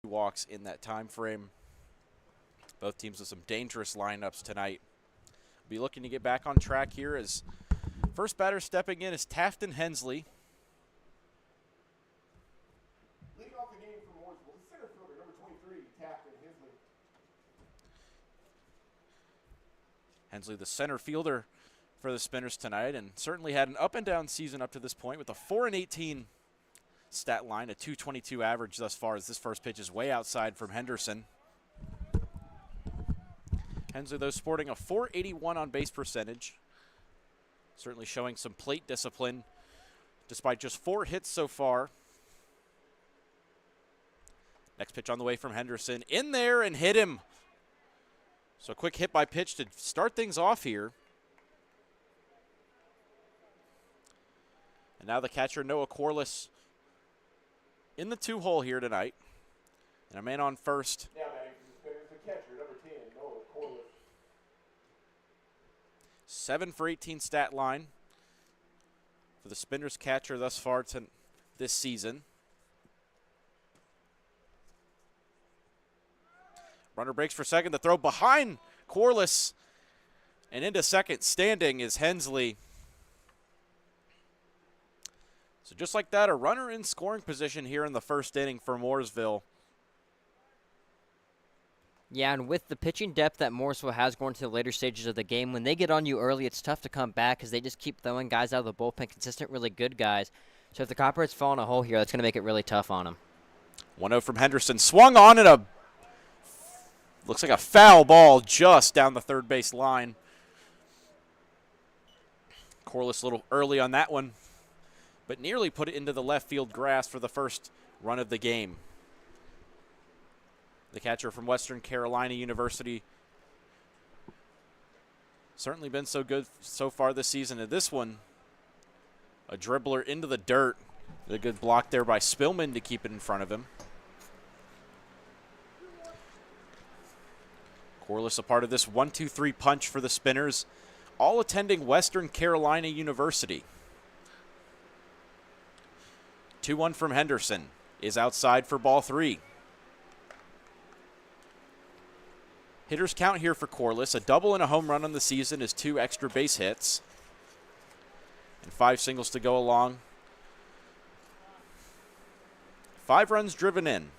walks in that time frame. Both teams with some dangerous lineups tonight. Be looking to get back on track here as first batter stepping in is Tafton Hensley. Leading off the game for Mooresville, the center fielder, number 23, Tafton Hensley. Hensley, the center fielder for the Spinners tonight, and certainly had an up and down season up to this point with a 4-18 stat line, a 222 average thus far as this first pitch is way outside from Henderson. Hensley, though, sporting a 481 on base percentage. Certainly showing some plate discipline despite just 4 hits so far. Next pitch on the way from Henderson. In there and hit him. So a quick hit by pitch to start things off here. And now the catcher, Noah Corliss, in the 2-hole here tonight. And a man on first. Now batting for the Spinners, the catcher, number 10, Noah Corliss. 7 for 18 stat line for the Spinners catcher thus far this season. Runner breaks for second. The throw behind Corliss. And into second standing is Hensley. So just like that, a runner in scoring position here in the first inning for Mooresville. Yeah, and with the pitching depth that Mooresville has going to the later stages of the game, when they get on you early, it's tough to come back because they just keep throwing guys out of the bullpen, consistent, really good guys. So if the Copperheads fall in a hole here, that's going to make it really tough on them. 1-0 from Henderson. Swung on at looks like a foul ball just down the third base line. Corliss a little early on that one, but nearly put it into the left field grass for the first run of the game. The catcher from Western Carolina University. Certainly been so good so far this season. And this one, a dribbler into the dirt. A good block there by Spillman to keep it in front of him. Corliss a part of this 1-2-3 punch for the Spinners, all attending Western Carolina University. 2-1 from Henderson is outside for ball 3. Hitters count here for Corliss. A double and a home run on the season is 2 extra base hits. And 5 singles to go along. 5 runs driven in.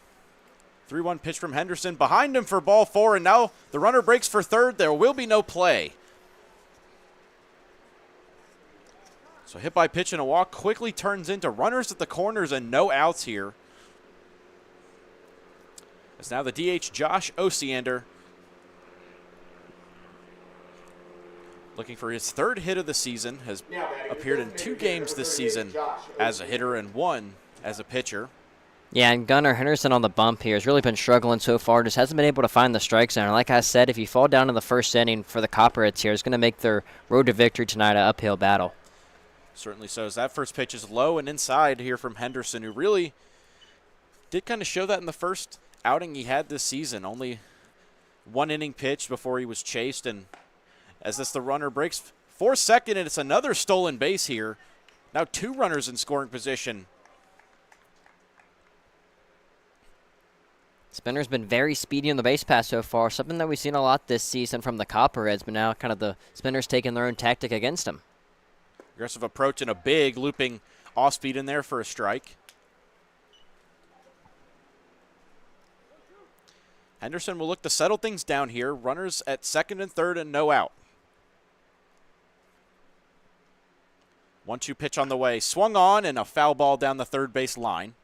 3-1 pitch from Henderson. Behind him for ball 4, and now the runner breaks for third. There will be no play. So hit by pitch and a walk quickly turns into runners at the corners and no outs here. As now the DH, Josh Osiander, looking for his 3rd hit of the season, has appeared in 2 games this season as a hitter and 1 as a pitcher. Yeah, and Gunnar Henderson on the bump here has really been struggling so far. Just hasn't been able to find the strike zone. Like I said, if you fall down in the first inning for the Copperheads here, it's going to make their road to victory tonight an uphill battle. Certainly so, as that first pitch is low and inside here from Henderson, who really did kind of show that in the first outing he had this season. Only 1 inning pitch before he was chased, and as the runner breaks for second, and it's another stolen base here. Now 2 runners in scoring position. Spinner's been very speedy on the base pass so far, something that we've seen a lot this season from the Copperheads, but now kind of the Spinners taking their own tactic against them. Aggressive approach and a big looping off speed in there for a strike. Henderson will look to settle things down here. Runners at second and third and no out. 1-2 pitch on the way. Swung on and a foul ball down the third base line.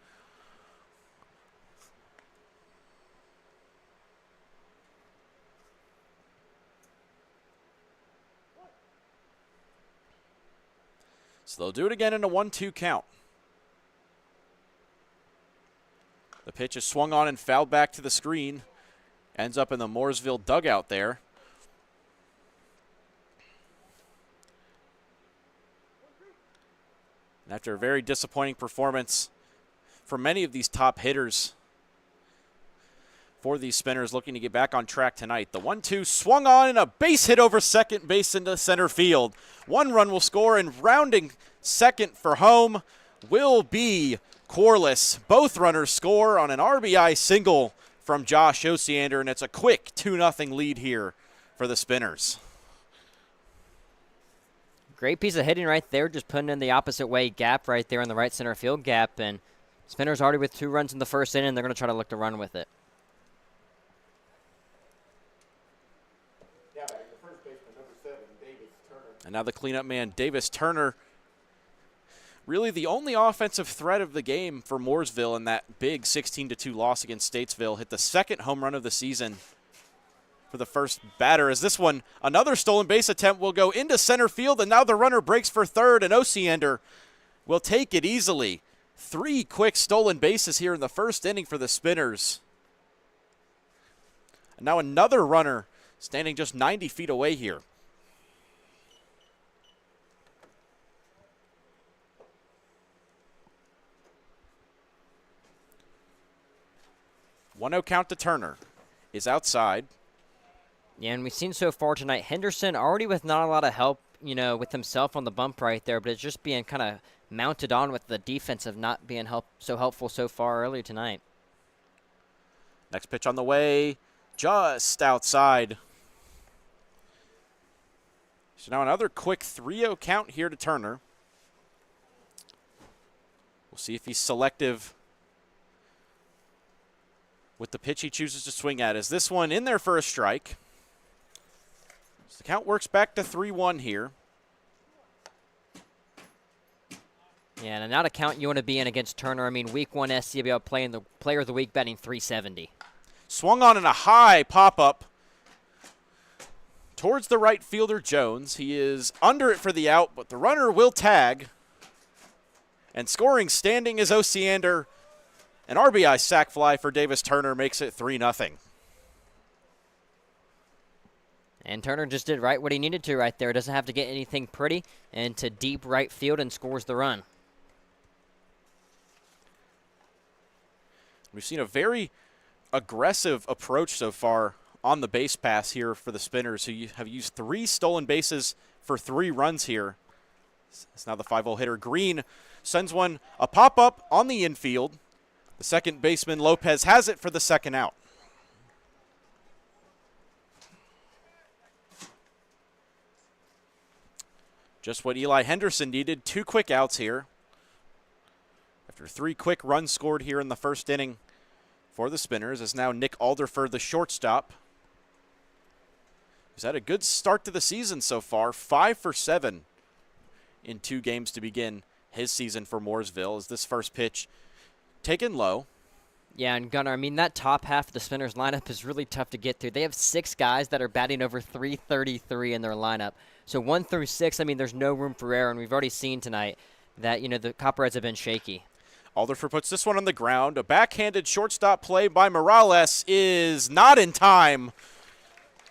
So they'll do it again in a 1-2 count. The pitch is swung on and fouled back to the screen. Ends up in the Mooresville dugout there. And after a very disappointing performance for many of these top hitters for these Spinners looking to get back on track tonight. The 1-2 swung on and a base hit over second base into center field. 1 run will score, and rounding second for home will be Corliss. Both runners score on an RBI single from Josh Osiander, and it's a quick 2-0 lead here for the Spinners. Great piece of hitting right there, just putting in the opposite way gap right there in the right center field gap. And Spinners already with 2 runs in the first inning. They're going to try to look to run with it. Yeah, back the first baseman, number 7, Davis Turner. And now the cleanup man, Davis Turner. Really the only offensive threat of the game for Mooresville in that big 16-2 loss against Statesville. Hit the second home run of the season for the first batter. As this one, another stolen base attempt will go into center field, and now the runner breaks for third, and Osiander will take it easily. 3 quick stolen bases here in the first inning for the Spinners. And now another runner standing just 90 feet away here. One-0 count to Turner is outside. Yeah, and we've seen so far tonight, Henderson already with not a lot of help, with himself on the bump right there, but it's just being kind of mounted on with the defense of not being so helpful so far early tonight. Next pitch on the way, just outside. So now another quick 3-0 count here to Turner. We'll see if he's selective with the pitch he chooses to swing at. Is this one in there for a strike? So the count works back to 3-1 here. Yeah, and not a count you want to be in against Turner. I mean, week 1 SCBL playing the player of the week, batting .370. Swung on in a high pop-up towards the right fielder, Jones. He is under it for the out, but the runner will tag. And scoring standing is Osiander. An RBI sac fly for Davis Turner makes it 3-0. And Turner just did right what he needed to right there. Doesn't have to get anything pretty, and to deep right field and scores the run. We've seen a very aggressive approach so far on the base pass here for the Spinners, who have used 3 stolen bases for 3 runs here. It's now the 5-0 hitter. Green sends one, a pop-up on the infield. The second baseman, Lopez, has it for the second out. Just what Eli Henderson needed. 2 quick outs here. After 3 quick runs scored here in the first inning for the Spinners, is now Nick Alderfer, the shortstop. He's had a good start to the season so far. 5 for 7 in 2 games to begin his season for Mooresville. As this first pitch taken low. Yeah, and Gunnar, I mean, that top half of the Spinners lineup is really tough to get through. They have 6 guys that are batting over .333 in their lineup. So 1 through 6, I mean, there's no room for error, and we've already seen tonight that, the Copperheads have been shaky. Alderfer puts this one on the ground. A backhanded shortstop play by Morales is not in time.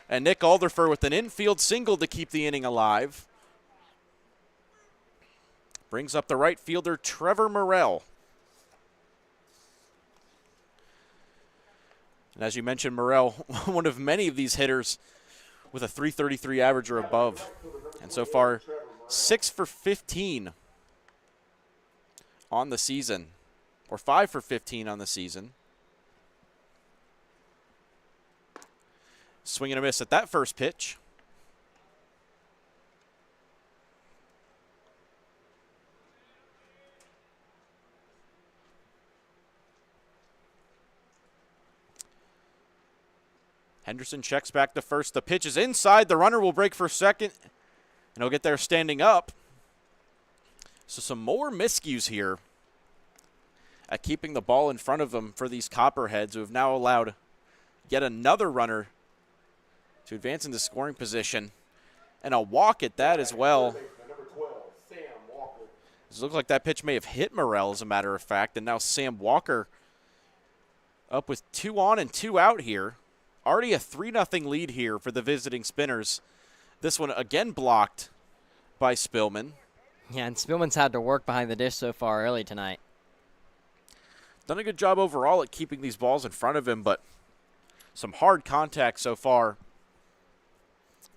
And Nick Alderfer with an infield single to keep the inning alive. Brings up the right fielder, Trevor Morrell. And as you mentioned, Morrell, one of many of these hitters with a .333 average or above. And so far, 6 for 15 on the season, or 5 for 15 on the season. Swing and a miss at that first pitch. Henderson checks back to first. The pitch is inside. The runner will break for second, and he'll get there standing up. So some more miscues here at keeping the ball in front of them for these Copperheads, who have now allowed yet another runner to advance into scoring position, and a walk at that as well. Number 12, Sam Walker. It looks like that pitch may have hit Morrell, as a matter of fact, and now Sam Walker up with 2 on and 2 out here. Already a 3-0 lead here for the visiting Spinners. This one again blocked by Spillman. Yeah, and Spillman's had to work behind the dish so far early tonight. Done a good job overall at keeping these balls in front of him, but some hard contact so far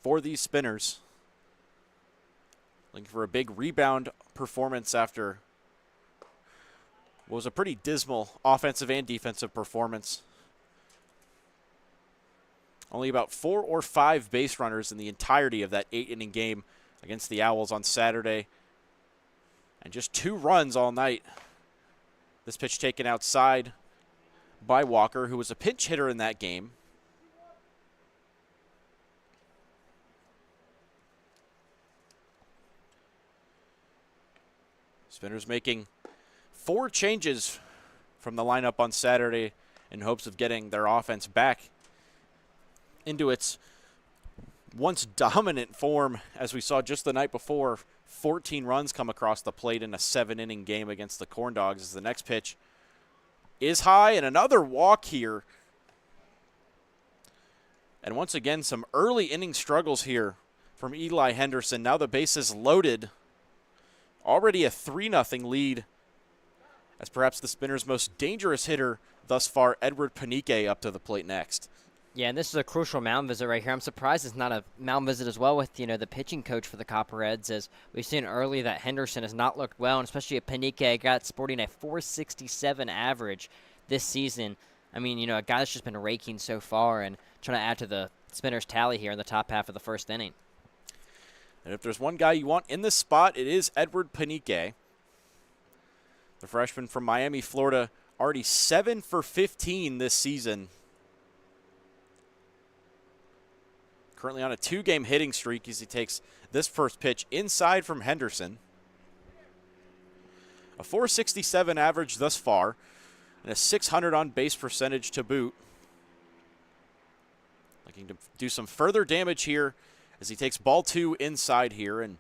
for these Spinners. Looking for a big rebound performance after what was a pretty dismal offensive and defensive performance. Only about 4 or 5 base runners in the entirety of that 8-inning game against the Owls on Saturday. And just 2 runs all night. This pitch taken outside by Walker, who was a pinch hitter in that game. Spinners making 4 changes from the lineup on Saturday in hopes of getting their offense back into its once dominant form, as we saw just the night before. 14 runs come across the plate in a 7-inning game against the Corn Dogs, as the next pitch is high, and another walk here. And once again, some early inning struggles here from Eli Henderson. Now the base is loaded. Already a 3-0 lead, as perhaps the Spinners' most dangerous hitter thus far, Edward Panique, up to the plate next. Yeah, and this is a crucial mound visit right here. I'm surprised it's not a mound visit as well with, the pitching coach for the Copperheads, as we've seen early that Henderson has not looked well, and especially a Panique got sporting a 467 average this season. I mean, a guy that's just been raking so far and trying to add to the Spinners' tally here in the top half of the first inning. And if there's one guy you want in this spot, it is Edward Panique. The freshman from Miami, Florida, already 7 for 15 this season. Currently on a 2-game hitting streak as he takes this first pitch inside from Henderson. A 467 average thus far, and a 600 on base percentage to boot. Looking to do some further damage here as he takes ball 2 inside here, and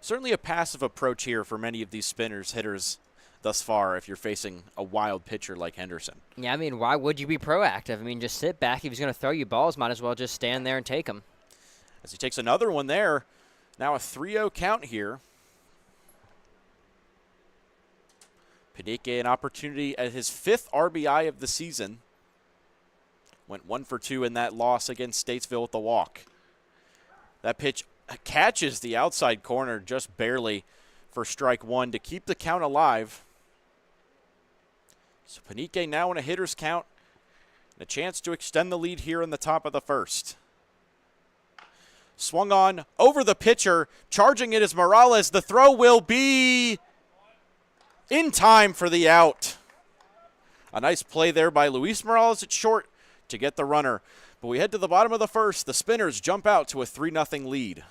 certainly a passive approach here for many of these Spinners hitters thus far if you're facing a wild pitcher like Henderson. Yeah, I mean, why would you be proactive? I mean, just sit back. If he's going to throw you balls, might as well just stand there and take them. As he takes another one there, now a 3-0 count here. Panique an opportunity at his 5th RBI of the season. Went 1 for 2 in that loss against Statesville with the walk. That pitch catches the outside corner just barely for strike 1 to keep the count alive. So Panique now in a hitter's count, and a chance to extend the lead here in the top of the first. Swung on over the pitcher, charging it is Morales. The throw will be in time for the out. A nice play there by Luis Morales at short to get the runner. But we head to the bottom of the first. The Spinners jump out to a 3-0 lead.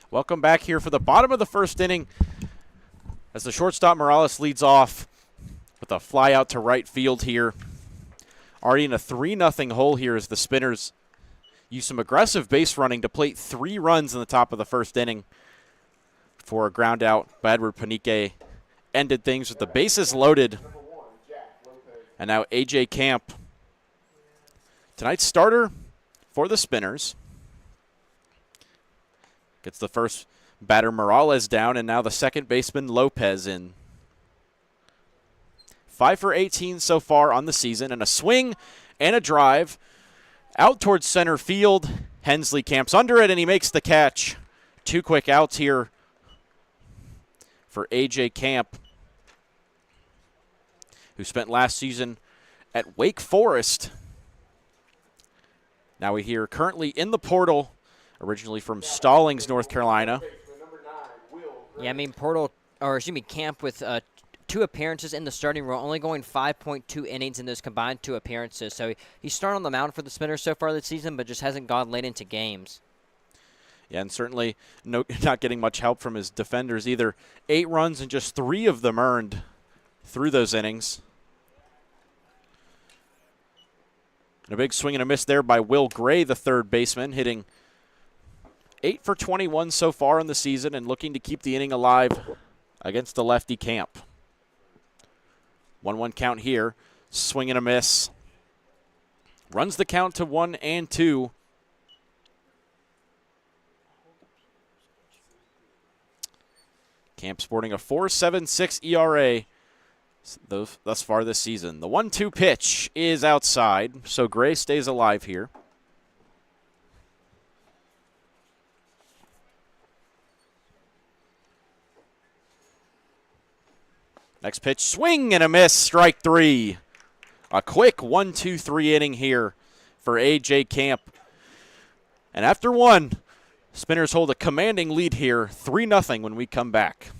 Welcome back here for the bottom of the first inning as the shortstop Morales leads off with a fly out to right field here. Already in a 3-0 hole here as the Spinners use some aggressive base running to plate 3 runs in the top of the first inning for a ground out by Edward Panique. Ended things with the bases loaded. And now A.J. Camp, tonight's starter for the Spinners, gets the first batter Morales down, and now the second baseman Lopez in. 5 for 18 so far on the season, and a swing and a drive out towards center field. Hensley camps under it, and he makes the catch. 2 quick outs here for A.J. Camp, who spent last season at Wake Forest. Now we hear currently in the portal, originally from Stallings, North Carolina. Yeah, I mean, Camp with 2 appearances in the starting role, only going 5.2 innings in those combined 2 appearances. So he's started on the mound for the Spinners so far this season, but just hasn't gone late into games. Yeah, and certainly not getting much help from his defenders either. 8 runs and just 3 of them earned through those innings. And a big swing and a miss there by Will Gray, the third baseman, hitting 8 for 21 so far in the season and looking to keep the inning alive against the lefty Camp. 1-1 count here. Swing and a miss. Runs the count to 1-2. Camp sporting a 4.76 ERA thus far this season. The 1-2 pitch is outside, so Gray stays alive here. Next pitch, swing and a miss, strike 3. A quick 1-2-3 inning here for A.J. Camp. And after 1, Spinners hold a commanding lead here, 3-0 when we come back.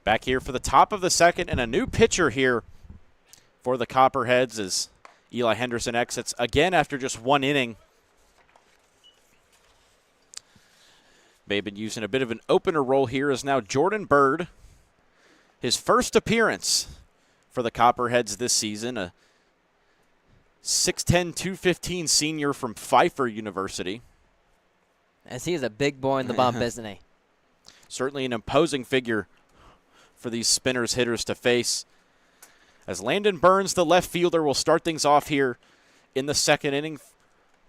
Back here for the top of the second, and a new pitcher here for the Copperheads as Eli Henderson exits again after just 1 inning. May have been using a bit of an opener role here as now Jordan Bird, his first appearance for the Copperheads this season, a 6'10", 215 senior from Pfeiffer University. As he is a big boy in the bump, isn't he? Certainly an imposing figure for these Spinners hitters to face. As Landon Burns, the left fielder, will start things off here in the second inning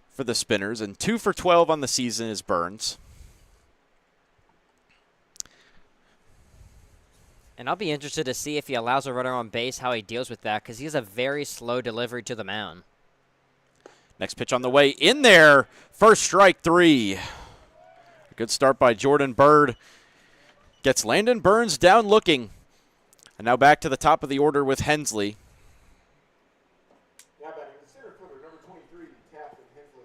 for the Spinners. And 2 for 12 on the season is Burns. And I'll be interested to see if he allows a runner on base, how he deals with that, because he has a very slow delivery to the mound. Next pitch on the way in there. First strike, 3. A good start by Jordan Bird. Gets Landon Burns down looking. And now back to the top of the order with Hensley. Now batting the center fielder, number 23, Captain Hensley.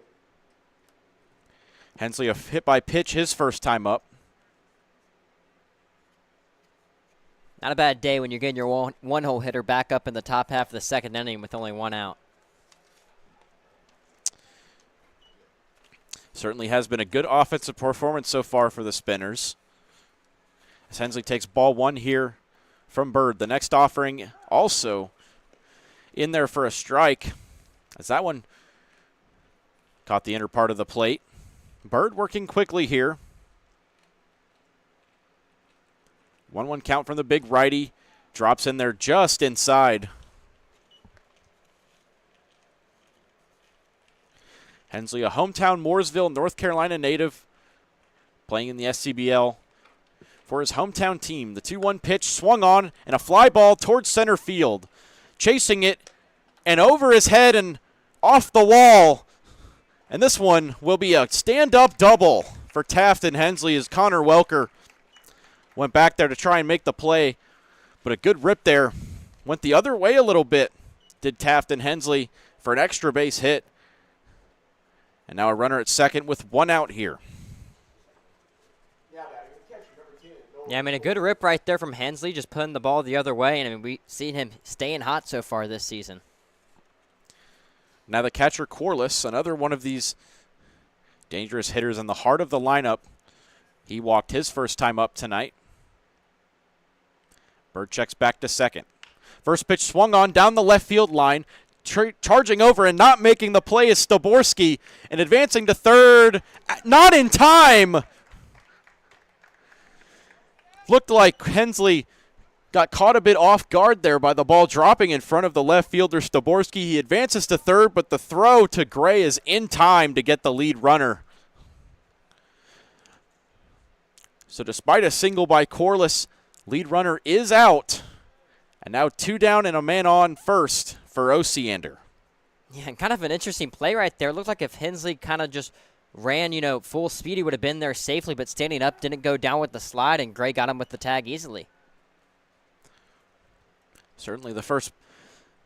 Hensley a hit by pitch his first time up. Not a bad day when you're getting your one-hole hitter back up in the top half of the second inning with only 1 out. Certainly has been a good offensive performance so far for the Spinners. As Hensley takes ball 1 here from Bird. The next offering also in there for a strike. As that one caught the inner part of the plate. Bird working quickly here. 1-1 count from the big righty. Drops in there just inside. Hensley, a hometown Mooresville, North Carolina native, playing in the SCBL for his hometown team. The 2-1 pitch swung on, and a fly ball towards center field. Chasing it, and over his head and off the wall. And this one will be a stand-up double for Taft and Hensley as Connor Welker went back there to try and make the play. But a good rip there. Went the other way a little bit, did Taft and Hensley, for an extra base hit. And now a runner at second with 1 out here. Now batting the catcher, number 10. Yeah, I mean, a good rip right there from Hensley, just putting the ball the other way. And I mean, we've seen him staying hot so far this season. Now the catcher, Corliss, another one of these dangerous hitters in the heart of the lineup. He walked his first time up tonight. Bird checks back to second. First pitch swung on down the left field line. Charging over and not making the play is Staborski, and advancing to third. Not in time. Looked like Hensley got caught a bit off guard there by the ball dropping in front of the left fielder Staborski. He advances to third, but the throw to Gray is in time to get the lead runner. So despite a single by Corliss, lead runner is out. And now 2 down and a man on first for Osiander. Yeah, and kind of an interesting play right there. It looked like if Hensley kind of just ran, full speed, he would have been there safely, but standing up didn't go down with the slide, and Gray got him with the tag easily. Certainly the first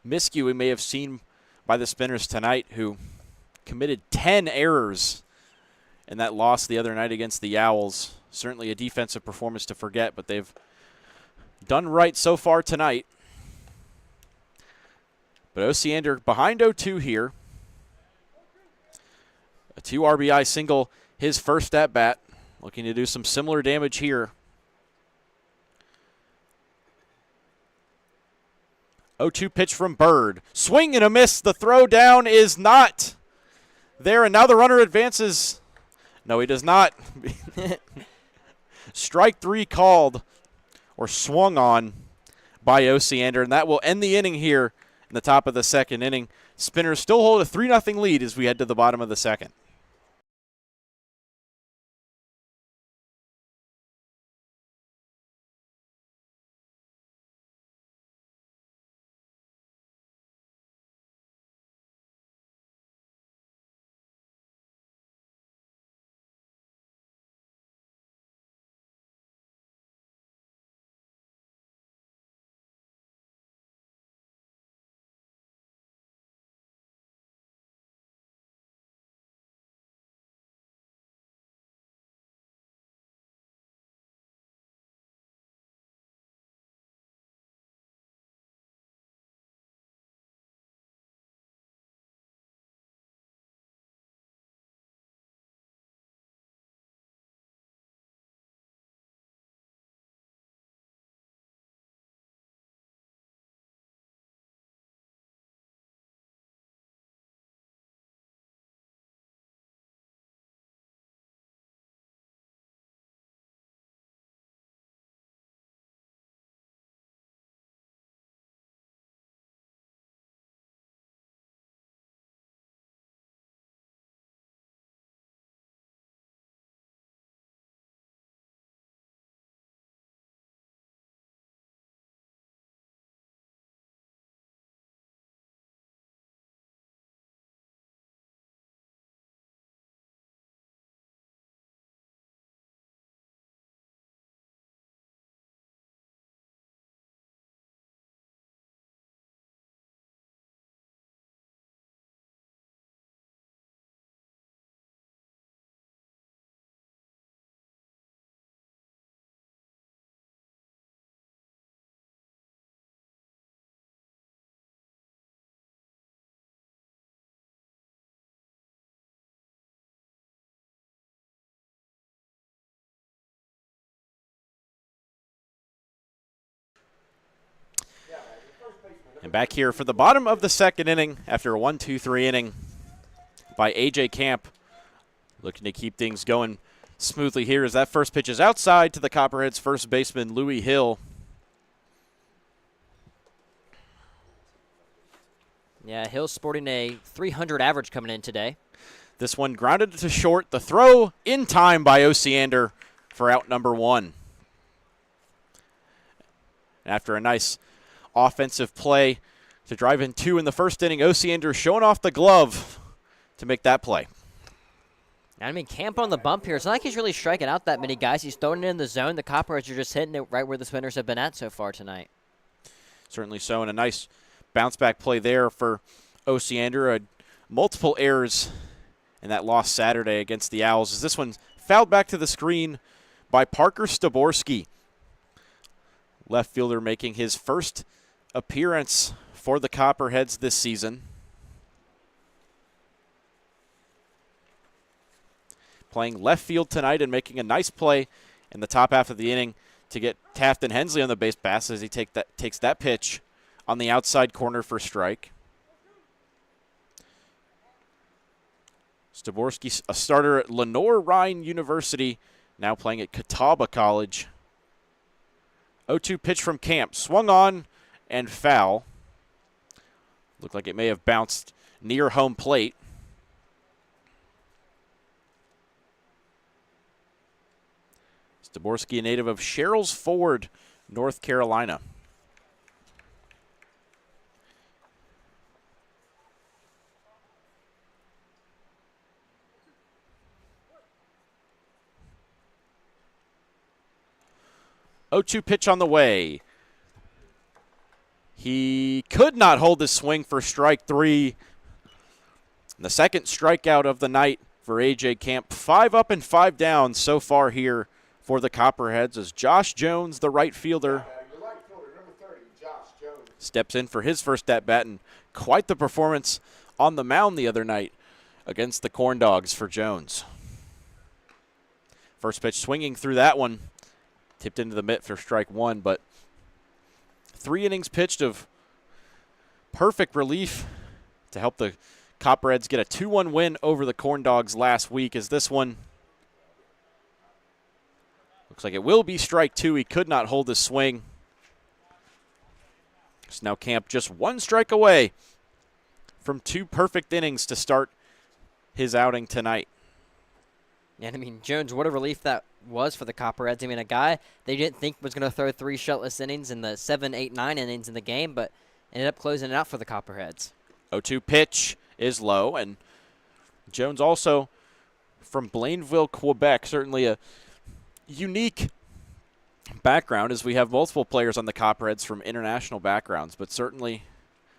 miscue we may have seen by the Spinners tonight, who committed 10 errors in that loss the other night against the Owls. Certainly a defensive performance to forget, but they've done right so far tonight. But Osiander behind 0-2 here. A 2 RBI single, his first at bat. Looking to do some similar damage here. 0-2 pitch from Bird. Swing and a miss. The throw down is not there, and now the runner advances. No, he does not. Strike 3 called, or swung on, by Osiander, and that will end the inning here in the top of the second inning. Spinners still hold a 3-0 lead as we head to the bottom of the second. And back here for the bottom of the second inning after a 1-2-3 inning by A.J. Camp. Looking to keep things going smoothly here as that first pitch is outside to the Copperheads first baseman, Louis Hill. Yeah, Hill's sporting a 300 average coming in today. This one grounded to short. The throw in time by Osiander for out number one. After a nice offensive play to drive in two in the first inning, Osiander showing off the glove to make that play. I mean, Camp on the bump here. It's not like he's really striking out that many guys. He's throwing it in the zone. The Copperheads are just hitting it right where the spinners have been at so far tonight. Certainly so, and a nice bounce-back play there for Osiander. Multiple errors in that loss Saturday against the Owls, as this one fouled back to the screen by Parker Staborski. Left fielder making his first appearance for the Copperheads this season. Playing left field tonight and making a nice play in the top half of the inning to get Taft and Hensley on the base pass as he takes that pitch on the outside corner for strike. Staborski, a starter at Lenore Rhine University, now playing at Catawba College. 0-2 pitch from Camp, swung on and foul. Looked like it may have bounced near home plate. Staborski, a native of Sherrills Ford, North Carolina. Oh, 0-2 pitch on the way. He could not hold his swing for strike three. The second strikeout of the night for A.J. Camp. 5 up and 5 down so far here for the Copperheads as Josh Jones, the right fielder, steps in for his first at-bat, and quite the performance on the mound the other night against the Corn Dogs for Jones. First pitch swinging through that one. Tipped into the mitt for strike one, but 3 innings pitched of perfect relief to help the Copperheads get a 2-1 win over the Corn Dogs last week, as this one looks like it will be strike two. He could not hold his swing. So now Camp just 1 strike away from 2 perfect innings to start his outing tonight. And, I mean, Jones, what a relief that was for the Copperheads. I mean, a guy they didn't think was going to throw 3 shutless innings in the 7, 8, 9 innings in the game, but ended up closing it out for the Copperheads. 0-2 pitch is low, and Jones also from Blainville, Quebec, certainly a unique background as we have multiple players on the Copperheads from international backgrounds, but certainly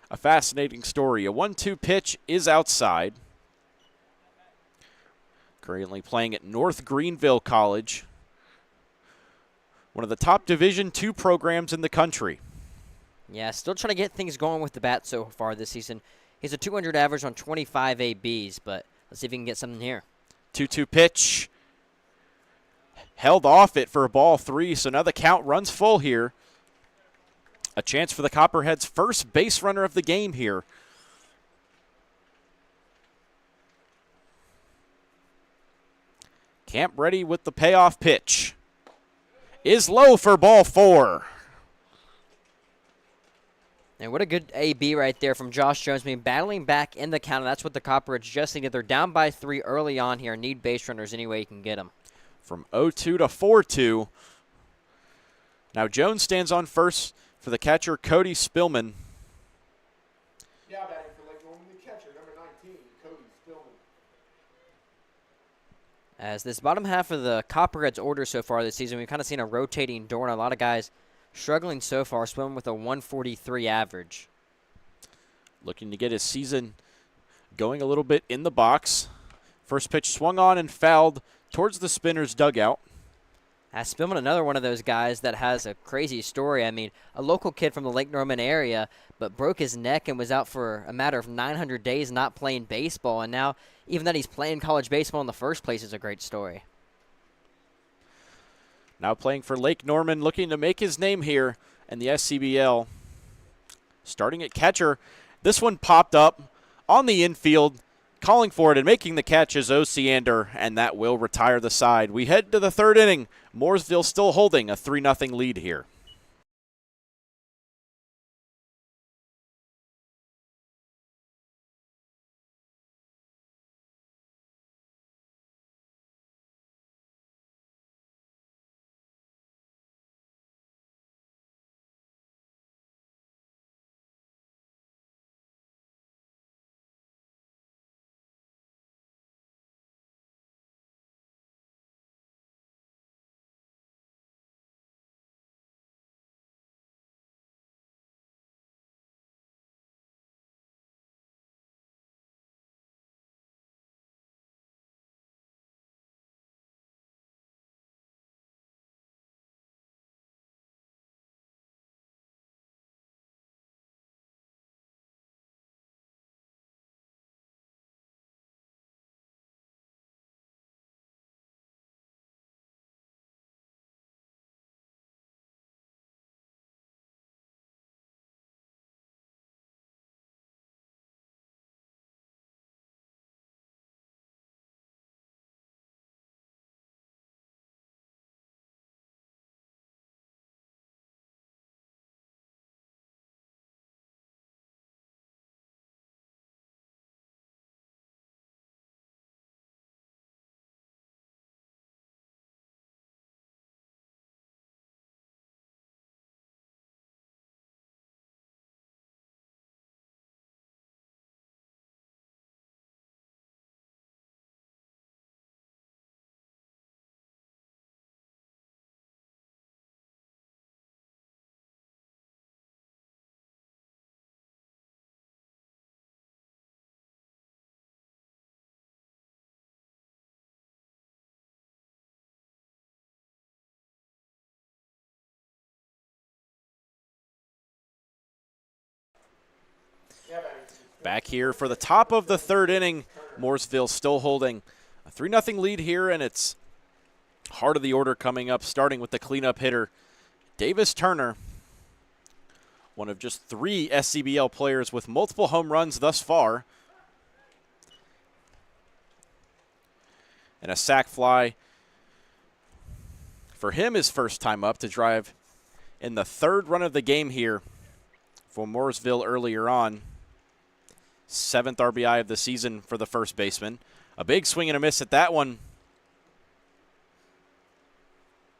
a fascinating story. A 1-2 pitch is outside. Currently playing at North Greenville College, one of the top Division II programs in the country. Yeah, still trying to get things going with the bat so far this season. He's a 200 average on 25 ABs, but let's see if he can get something here. 2-2 pitch. Held off it for a ball 3, so now the count runs full here. A chance for the Copperheads' first base runner of the game here. Camp ready with the payoff pitch. Is low for ball 4. And what a good AB right there from Josh Jones. I mean, battling back in the count. That's what the Copperheads just needed. They're down by 3 early on here. Need base runners any way you can get them. From 0-2 to 4-2. Now Jones stands on first for the catcher, Cody Spillman. Yeah, batting for Lake Norman, the catcher, number 19, Cody Spillman. As this bottom half of the Copperheads order so far this season, we've kind of seen a rotating door and a lot of guys struggling so far, Spillman with a 143 average. Looking to get his season going a little bit in the box. First pitch swung on and fouled towards the spinner's dugout. Spillman, another one of those guys that has a crazy story. I mean, a local kid from the Lake Norman area, but broke his neck and was out for a matter of 900 days not playing baseball. And now, even that he's playing college baseball in the first place is a great story. Now playing for Lake Norman, looking to make his name here in the SCBL. Starting at catcher, this one popped up on the infield, calling for it and making the catch is Osiander, and that will retire the side. We head to the third inning. Mooresville still holding a 3-0 lead here. Back here for the top of the third inning, Mooresville still holding a 3-0 lead here, and it's heart of the order coming up, starting with the cleanup hitter, Davis Turner, one of just 3 SCBL players with multiple home runs thus far. And a sac fly for him, his first time up, to drive in the third run of the game here for Mooresville earlier on. 7th RBI of the season for the first baseman. A big swing and a miss at that one.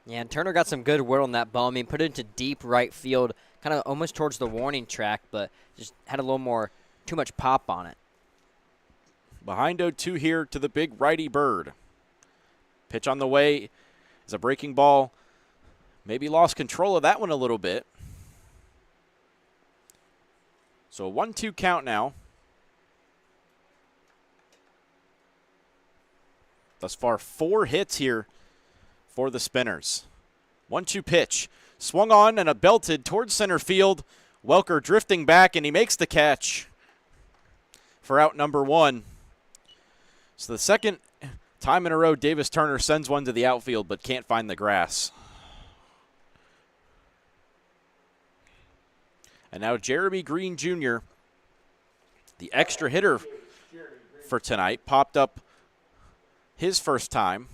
Yeah, and Turner got some good whirl on that ball. I mean, put it into deep right field, kind of almost towards the warning track, but just had a little more, too much pop on it. Behind 0-2 here to the big righty Bird. Pitch on the way is a breaking ball. Maybe lost control of that one a little bit. So a 1-2 count now. Thus far, 4 hits here for the Spinners. 1-2 pitch. Swung on and a belted towards center field. Welker drifting back, and he makes the catch for out number 1. So the second time in a row, Davis Turner sends one to the outfield but can't find the grass. And now Jeremy Green Jr., the extra hitter for tonight, popped up his first time.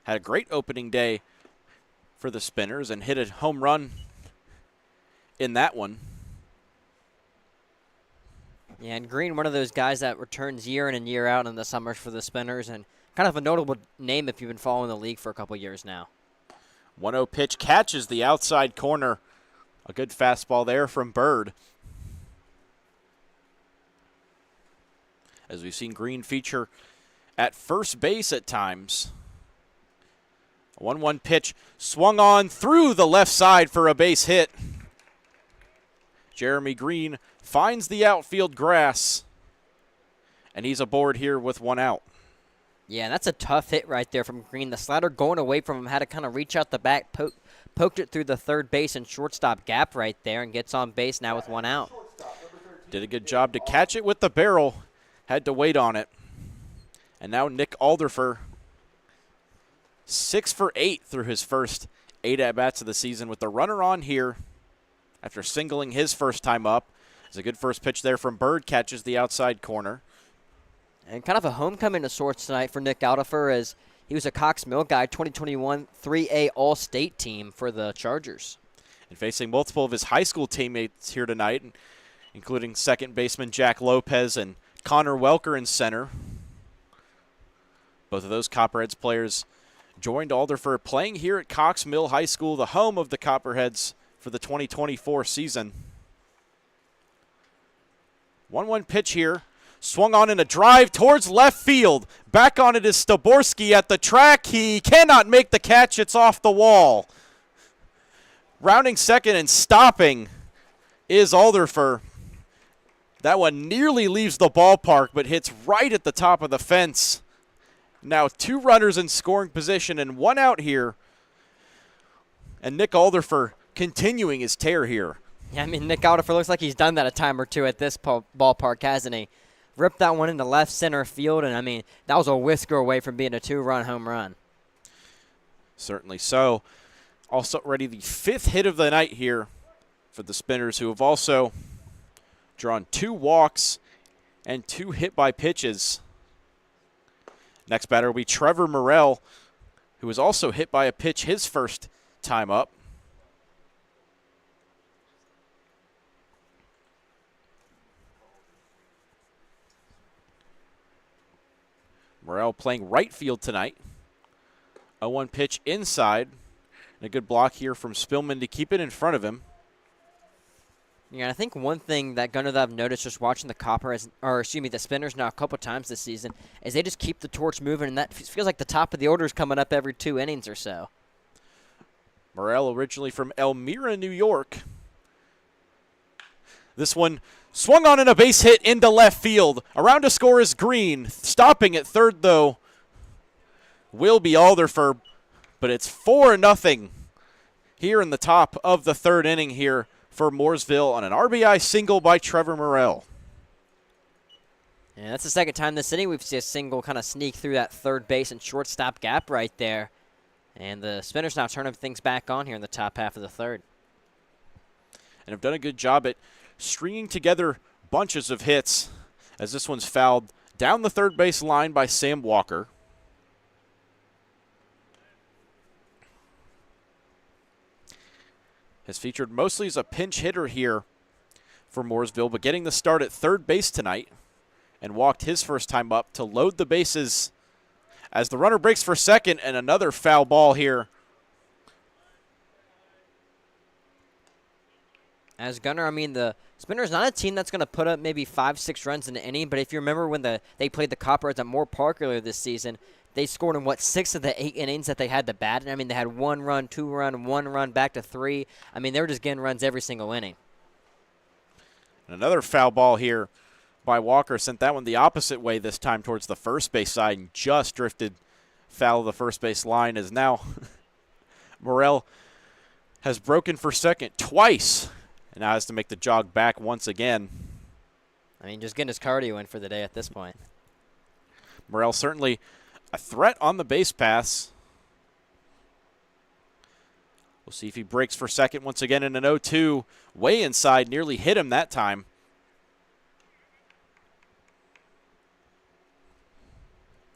Had a great opening day for the Spinners and hit a home run in that one. Yeah, and Green, one of those guys that returns year in and year out in the summers for the Spinners, and kind of a notable name if you've been following the league for a couple years now. 1-0 pitch catches the outside corner. A good fastball there from Bird. As we've seen Green feature at first base at times. A 1-1 pitch swung on through the left side for a base hit. Jeremy Green finds the outfield grass, and he's aboard here with 1 out. Yeah, and that's a tough hit right there from Green. The slider going away from him, had to kind of reach out the back, poked it through the third base and shortstop gap right there, and gets on base now with 1 out. Did a good job to catch it with the barrel. Had to wait on it. And now Nick Alderfer, 6 for 8 through his first 8 at-bats of the season with the runner on here after singling his first time up. It's a good first pitch there from Bird, catches the outside corner. And kind of a homecoming of sorts tonight for Nick Aldifer, as he was a Cox Mill guy, 2021 3A All-State team for the Chargers. And facing multiple of his high school teammates here tonight, including second baseman Jack Lopez and Connor Welker in center. Both of those Copperheads players joined Alderfer playing here at Cox Mill High School, the home of the Copperheads for the 2024 season. 1-1 pitch here. Swung on in a drive towards left field. Back on it is Staborski at the track. He cannot make the catch. It's off the wall. Rounding second and stopping is Alderfer. That one nearly leaves the ballpark, but hits right at the top of the fence. Now 2 runners in scoring position and 1 out here. And Nick Alderfer continuing his tear here. Yeah, I mean, Nick Aldifer looks like he's done that a time or two at this ballpark, hasn't he? Ripped that one into left center field, and, I mean, that was a whisker away from being a 2-run home run. Certainly so. Also already the 5th hit of the night here for the Spinners, who have also drawn 2 walks and 2 hit by pitches. Next batter will be Trevor Morrell, who was also hit by a pitch his first time up. Morrell playing right field tonight. 0-1 pitch inside. And a good block here from Spillman to keep it in front of him. Yeah, I think one thing that Gunnar that I've noticed just watching the Spinners now a couple times this season is they just keep the torch moving, and that feels like the top of the order is coming up every 2 innings or so. Morrell originally from Elmira, New York. This one swung on in a base hit into left field. Around to score is Green. Stopping at third, though, will be Alderfer, but it's 4-0 here in the top of the 3rd inning here for Mooresville on an RBI single by Trevor Morrell. And that's the second time this inning we've seen a single kind of sneak through that third base and shortstop gap right there. And the Spinners now turning things back on here in the top half of the 3rd. And have done a good job at stringing together bunches of hits, as this one's fouled down the third base line by Sam Walker. Has featured mostly as a pinch hitter here for Mooresville, but getting the start at third base tonight, and walked his first time up to load the bases as the runner breaks for second, and another foul ball here. As Gunnar, I mean, the Spinners not a team that's going to put up maybe 5-6 runs in an inning, but if you remember when they played the Copperheads at Moore Park earlier this season, they scored in, 6 of the 8 innings that they had to bat. And, I mean, they had 1 run, 2 run, 1 run, back to 3. I mean, they were just getting runs every single inning. And another foul ball here by Walker. Sent that one the opposite way this time towards the first base side and just drifted foul of the first base line, as now Morrell has broken for second twice and now has to make the jog back once again. I mean, just getting his cardio in for the day at this point. Morrell certainly a threat on the base paths. We'll see if he breaks for second once again in an 0-2. Way inside, nearly hit him that time.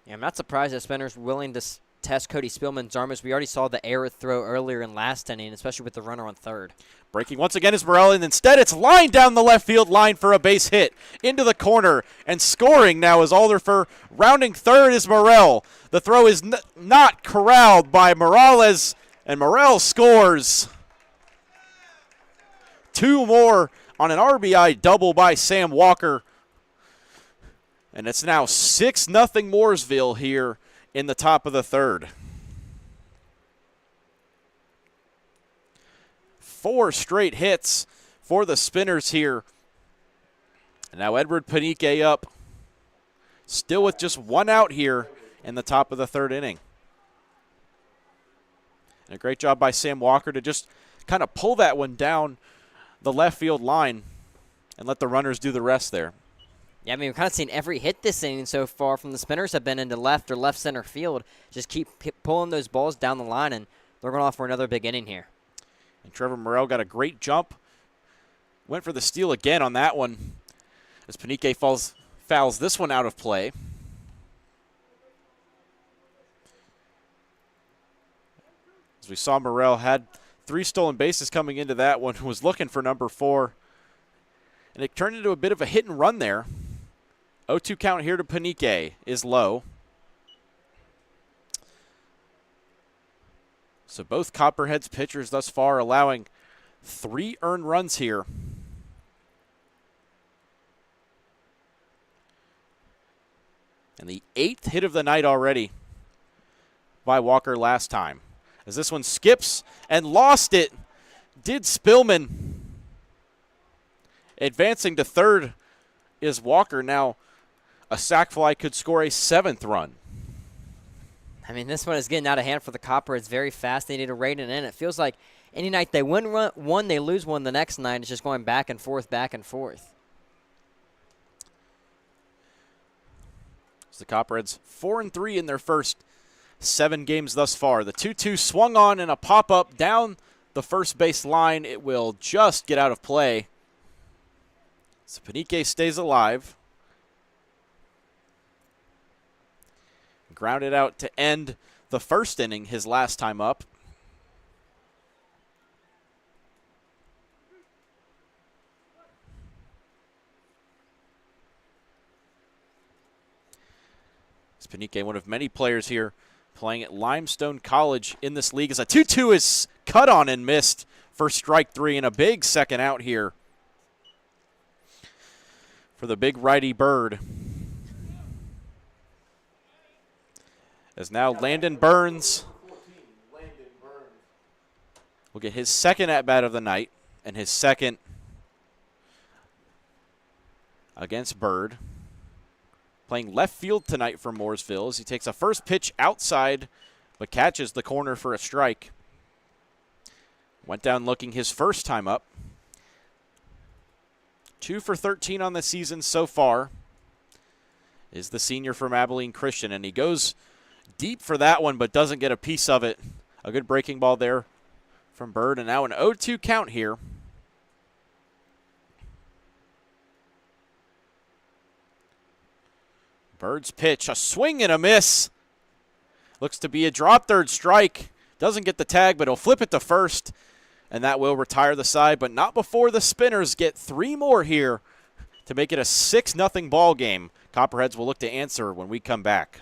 Yeah, I'm not surprised that Spinners willing to test Cody Spillman's arm, as we already saw the error throw earlier in last inning, especially with the runner on third. Breaking once again is Morrell, and instead it's lined down the left field line for a base hit into the corner, and scoring now is Alderfer. Rounding third is Morrell. The throw is not corralled by Morales, and Morrell scores. 2 more on an RBI double by Sam Walker. And it's now 6-0 Mooresville here in the top of the 3rd. 4 straight hits for the Spinners here. And now Edward Panique up, still with just 1 out here in the top of the 3rd inning. And a great job by Sam Walker to just kind of pull that one down the left field line and let the runners do the rest there. Yeah, I mean, we've kind of seen every hit this inning so far from the Spinners have been into left or left center field. Just keep pulling those balls down the line, and they're going off for another big inning here. And Trevor Morrell got a great jump went for the steal again on that one as Panique fouls this one out of play. As we saw, Morrell had 3 stolen bases coming into that one, was looking for number 4. And it turned into a bit of a hit and run there. 0-2 count here to Panique is low. So both Copperheads pitchers thus far allowing 3 earned runs here. And the 8th hit of the night already by Walker last time. As this one skips and lost it, did Spillman. Advancing to third is Walker. Now a sac fly could score a 7th run. I mean, this one is getting out of hand for the Copperheads very fast. They need to rein it in. It feels like any night they win one, they lose one the next night. It's just going back and forth, back and forth. The Copperheads 4-3 in their first 7 games thus far. The 2-2 swung on and a pop-up down the first base line. It will just get out of play. So Panique stays alive. Grounded out to end the first inning his last time up. Panique, one of many players here playing at Limestone College in this league, as a 2-2 is cut on and missed for strike 3, and a big second out here for the big righty Bird. As now Landon Burns will get his second at-bat of the night and his second against Bird. Playing left field tonight for Mooresville as he takes a first pitch outside but catches the corner for a strike. Went down looking his first time up. 2 for 13 on the season so far is the senior from Abilene Christian, and he goes deep for that one but doesn't get a piece of it. A good breaking ball there from Bird, and now an 0-2 count here. Bird's pitch, a swing and a miss. Looks to be a drop third strike. Doesn't get the tag, but he'll flip it to first, and that will retire the side, but not before the Spinners get 3 more here to make it a 6-0 ball game. Copperheads will look to answer when we come back.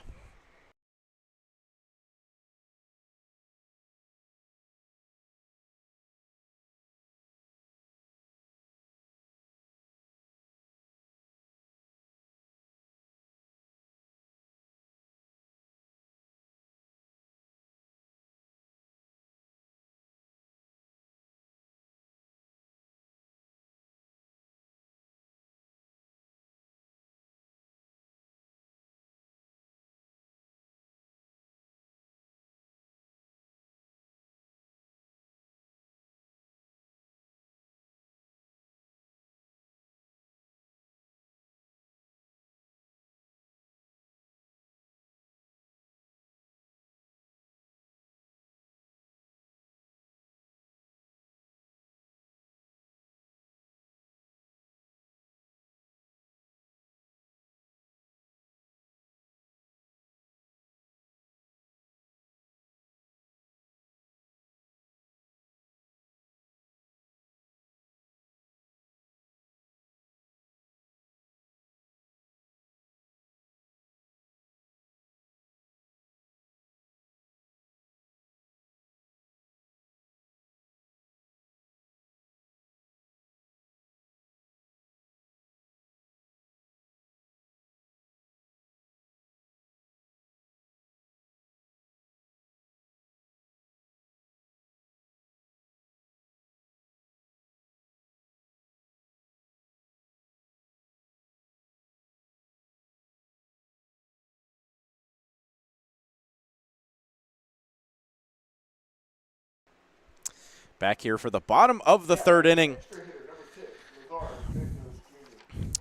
Back here for the bottom of the 3rd inning.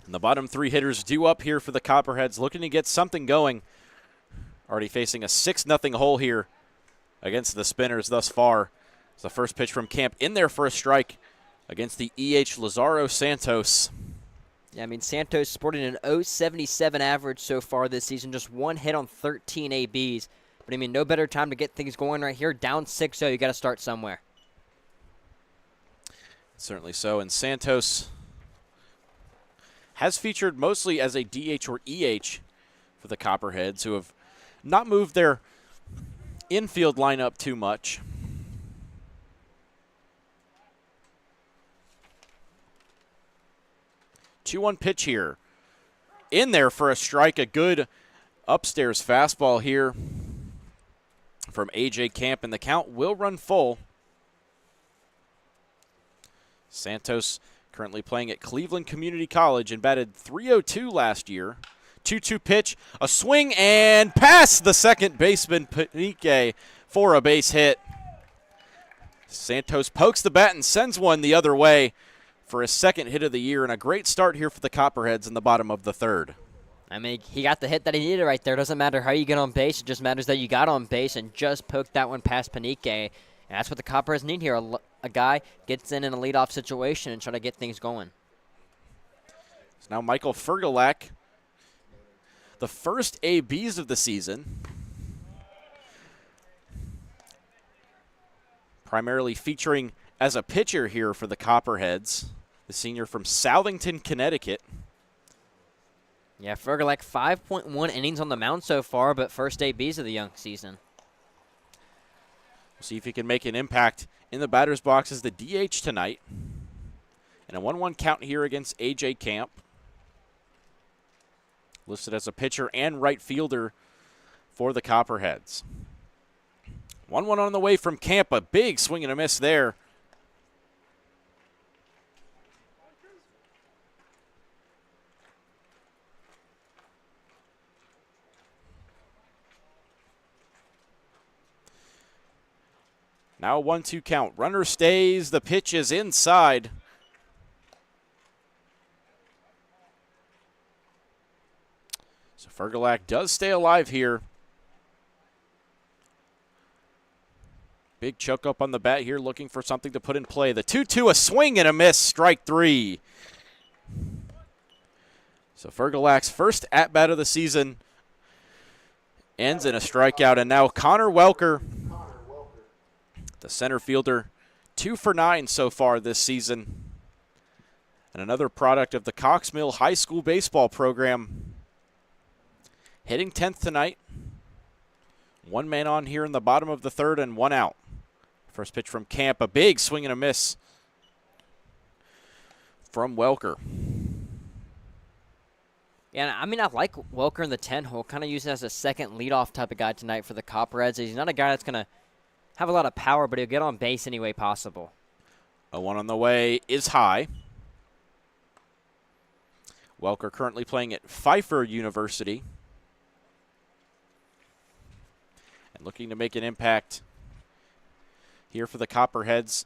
And the bottom 3 hitters due up here for the Copperheads, looking to get something going. Already facing a 6-0 hole here against the Spinners thus far. It's the first pitch from Camp in there for a strike against the EH Lazaro Santos. Yeah, I mean, Santos sporting an .077 average so far this season, just one hit on 13 ABs. But, I mean, no better time to get things going right here. Down 6-0, you got to start somewhere. Certainly so, and Santos has featured mostly as a DH or EH for the Copperheads, who have not moved their infield lineup too much. Two-one pitch here. In there for a strike, a good upstairs fastball here from A.J. Camp, and the count will run full. Santos currently playing at Cleveland Community College and batted .302 last year. 2-2 pitch, a swing, and past the second baseman, Panique, for a base hit. Santos pokes the bat and sends one the other way for his second hit of the year, and a great start here for the Copperheads in the bottom of the third. I mean, he got the hit that he needed right there. Doesn't matter how you get on base. It just matters that you got on base and just poked that one past Panique. And that's what the Copperheads need here. A guy gets in a leadoff situation and try to get things going. So now Michael Fergalak, the first ABs of the season, primarily featuring as a pitcher here for the Copperheads, the senior from Southington, Connecticut. Yeah, Fergalak 5.1 innings on the mound so far, but first ABs of the young season. We'll see if he can make an impact in the batter's box as the DH tonight. And a 1-1 count here against A.J. Camp. Listed as a pitcher and right fielder for the Copperheads. 1-1 on the way from Camp. A big swing and a miss there. Now a 1-2 count. Runner stays. The pitch is inside. So Fergalak does stay alive here. Big choke up on the bat here, looking for something to put in play. The 2-2, a swing and a miss, strike three. So Fergalak's first at-bat of the season ends in a strikeout, and now Connor Welker, the center fielder, 2 for 9 so far this season. And another product of the Cox Mill High School baseball program. Hitting 10th tonight. One man on here in the bottom of the third and one out. First pitch from Camp, a big swing and a miss from Welker. Yeah, I mean, I like Welker in the 10 hole, kind of using as a second leadoff type of guy tonight for the Copperheads. He's not a guy that's going to have a lot of power, but he'll get on base any way possible. A 1 on the way is high. Welker currently playing at Pfeiffer University. And looking to make an impact here for the Copperheads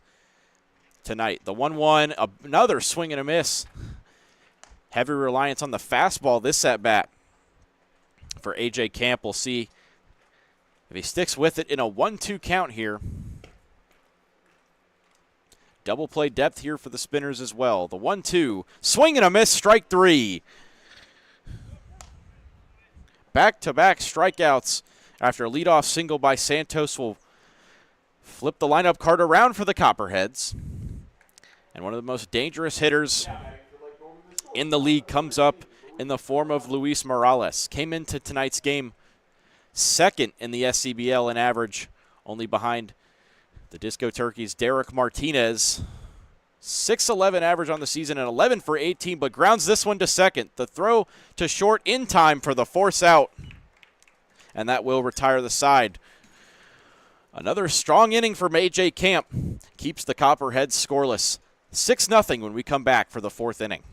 tonight. The 1-1, another swing and a miss. Heavy reliance on the fastball this at-bat for A.J. Camp. We'll see if he sticks with it in a 1-2 count here. Double play depth here for the Spinners as well. The 1-2, swing and a miss, strike three. Back-to-back strikeouts after a leadoff single by Santos will flip the lineup card around for the Copperheads. And one of the most dangerous hitters in the league comes up in the form of Luis Morales. Came into tonight's game second in the SCBL in average, only behind the Disco Turkeys' Derek Martinez. 6'11 average on the season and 11 for 18, but grounds this one to second. The throw to short in time for the force out, and that will retire the side. Another strong inning from A.J. Camp keeps the Copperheads scoreless. 6-0 when we come back for the fourth inning.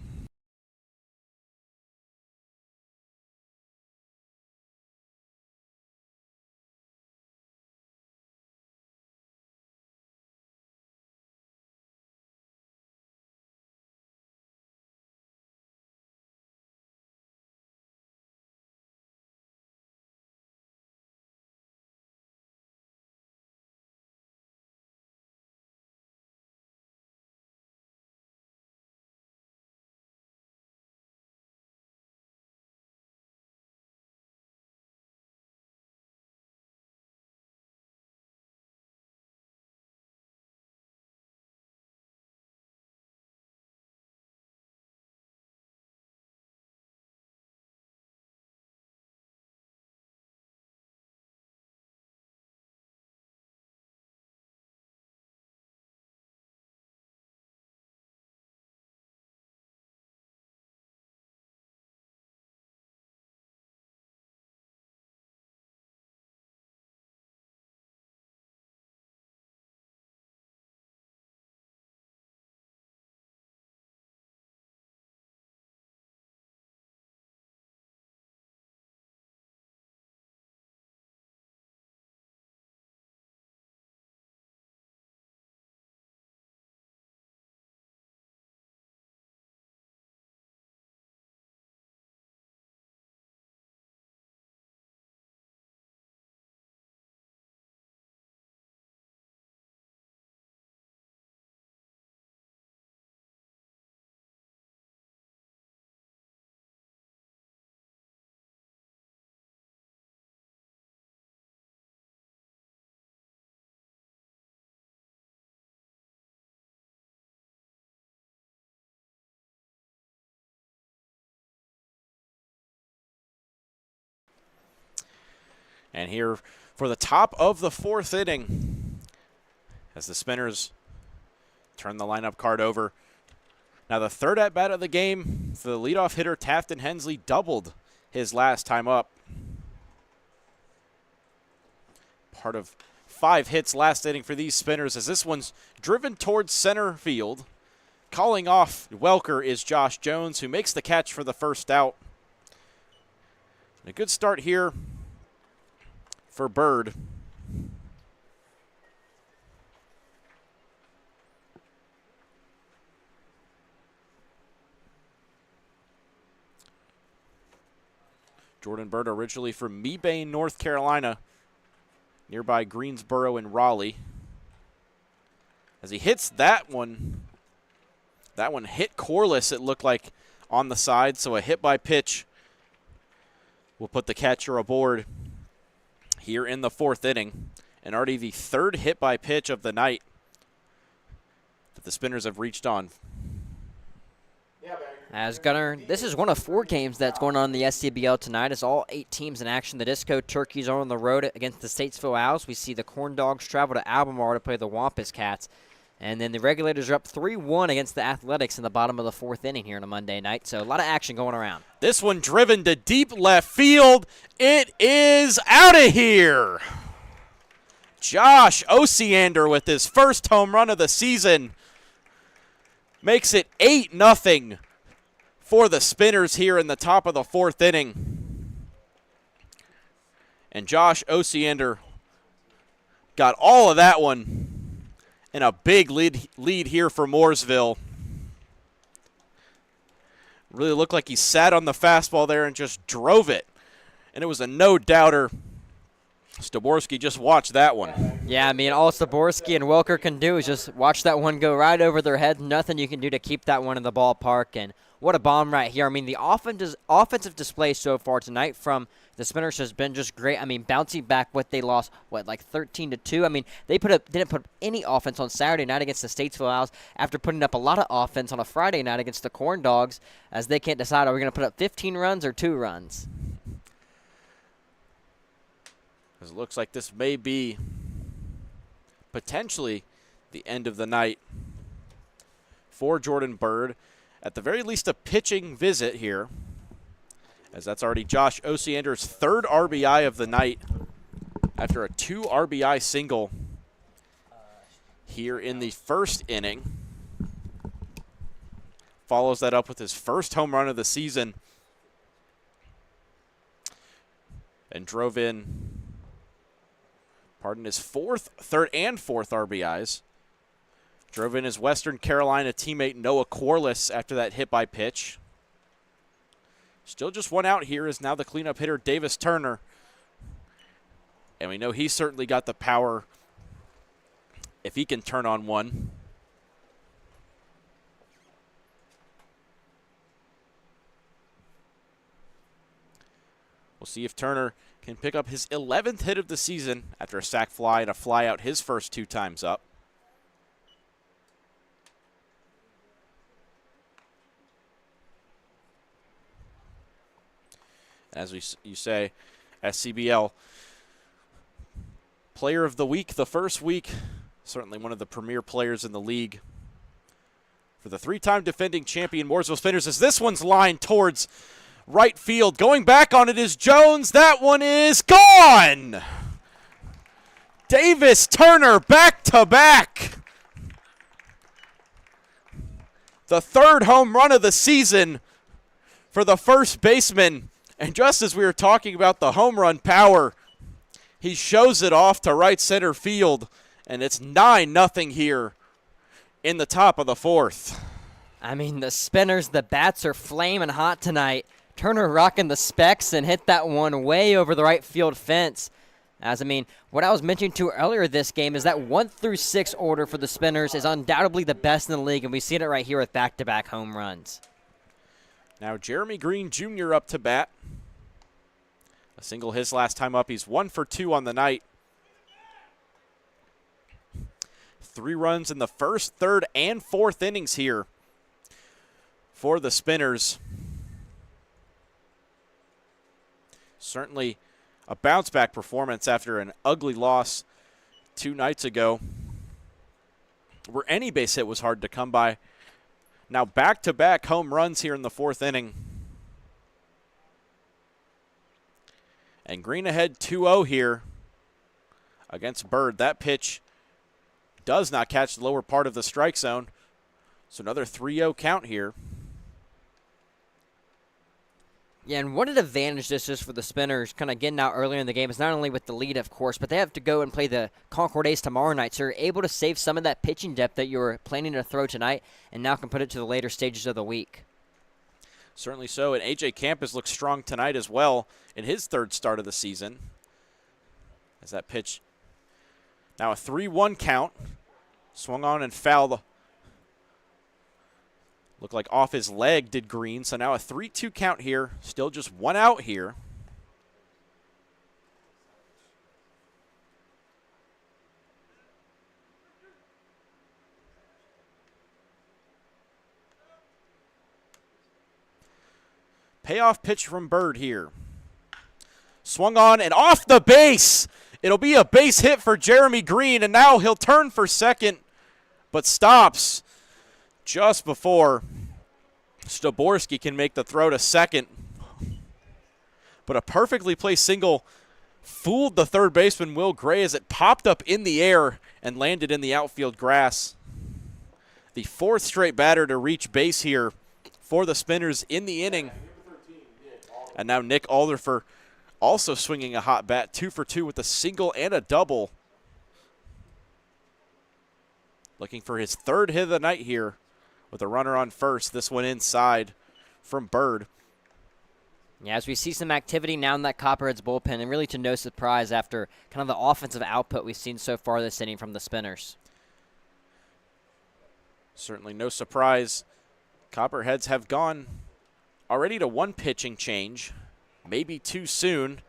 And here for the top of the fourth inning, as the Spinners turn the lineup card over. Now the third at-bat of the game for the leadoff hitter, Tafton Hensley, doubled his last time up. Part of 5 hits last inning for these Spinners, as this one's driven towards center field. Calling off Welker is Josh Jones, who makes the catch for the first out. A good start here for Bird. Jordan Bird, originally from Mebane, North Carolina, nearby Greensboro and Raleigh. As he hits that one hit Corliss, it looked like, on the side, so a hit by pitch will put the catcher aboard here in the fourth inning. And already the third hit by pitch of the night that the Spinners have reached on. As Gunner, this is one of 4 games that's going on in the SCBL tonight. It's all 8 teams in action. The Disco Turkeys are on the road against the Statesville Owls. We see the Corn Dogs travel to Albemarle to play the Wampus Cats. And then the Regulators are up 3-1 against the Athletics in the bottom of the 4th inning here on a Monday night. So a lot of action going around. This one driven to deep left field. It is out of here. Josh Osiander with his first home run of the season makes it 8-0 for the Spinners here in the top of the 4th inning. And Josh Osiander got all of that one. And a big lead here for Mooresville. Really looked like he sat on the fastball there and just drove it. And it was a no-doubter. Staborski just watched that one. Yeah, I mean, all Staborski and Welker can do is just watch that one go right over their head. Nothing you can do to keep that one in the ballpark. And what a bomb right here. I mean, the offensive display so far tonight from the Spinners has been just great. I mean, bouncing back what they lost, like 13-2. I mean, they didn't put up any offense on Saturday night against the Statesville Owls after putting up a lot of offense on a Friday night against the Corn Dogs, as they can't decide, are we going to put up 15 runs or 2 runs? It looks like this may be potentially the end of the night for Jordan Bird. At the very least, a pitching visit here, as that's already Josh Osiander's 3rd RBI of the night after a 2 RBI single here in the 1st inning. Follows that up with his first home run of the season and drove in, his 3rd and 4th RBIs. Drove in his Western Carolina teammate Noah Corliss after that hit by pitch. Still just one out here is now the cleanup hitter Davis Turner. And we know he's certainly got the power if he can turn on one. We'll see if Turner can pick up his 11th hit of the season after a sac fly and a fly out his first 2 times up. As you say, SCBL Player of the Week the first week. Certainly one of the premier players in the league. For the 3-time defending champion Mooresville Spinners, as this one's lined towards right field. Going back on it is Jones. That one is gone. Davis Turner back to back. The 3rd home run of the season for the first baseman. And just as we were talking about the home run power, he shows it off to right center field, and it's 9-0 here in the top of the 4th. I mean, the Spinners, the bats are flaming hot tonight. Turner rocking the specs and hit that one way over the right field fence. As I mean, what I was mentioning to earlier this game is that 1 through 6 order for the Spinners is undoubtedly the best in the league, and we've seen it right here with back-to-back home runs. Now Jeremy Green Jr. up to bat. A single his last time up. He's 1 for 2 on the night. 3 runs in the 1st, 3rd, and 4th innings here for the Spinners. Certainly a bounce-back performance after an ugly loss 2 nights ago, where any base hit was hard to come by. Now back-to-back home runs here in the 4th inning. And Green ahead 2-0 here against Bird. That pitch does not catch the lower part of the strike zone. So another 3-0 count here. Yeah, and what an advantage this is for the Spinners kind of getting out earlier in the game. It's not only with the lead, of course, but they have to go and play the Concord A's tomorrow night. So you're able to save some of that pitching depth that you were planning to throw tonight and now can put it to the later stages of the week. Certainly so, and A.J. Campus looks strong tonight as well in his 3rd start of the season. As that pitch, now a 3-1 count, swung on and fouled. Looked like off his leg did Green, so now a 3-2 count here, still just 1 out here. Payoff pitch from Bird here. Swung on and off the base. It'll be a base hit for Jeremy Green, and now he'll turn for second, but stops just before Staborski can make the throw to second. But a perfectly placed single fooled the third baseman, Will Gray, as it popped up in the air and landed in the outfield grass. The 4th straight batter to reach base here for the Spinners in the inning. And now Nick Alderfer also swinging a hot bat, 2 for 2 with a single and a double. Looking for his 3rd hit of the night here with a runner on first. This one inside from Bird. Yeah, as we see some activity now in that Copperheads bullpen, and really to no surprise after kind of the offensive output we've seen so far this inning from the Spinners. Certainly no surprise. Copperheads have gone already to 1 pitching change, maybe too soon,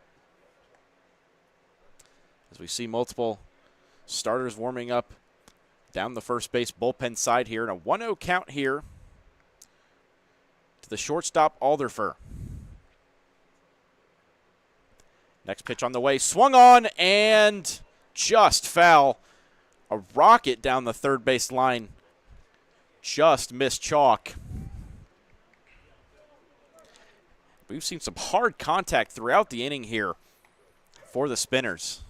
as we see multiple starters warming up down the first base bullpen side here, and a 1-0 count here to the shortstop, Alderfer. Next pitch on the way, swung on and just foul. A rocket down the third base line, just missed chalk. We've seen some hard contact throughout the inning here for the Spinners.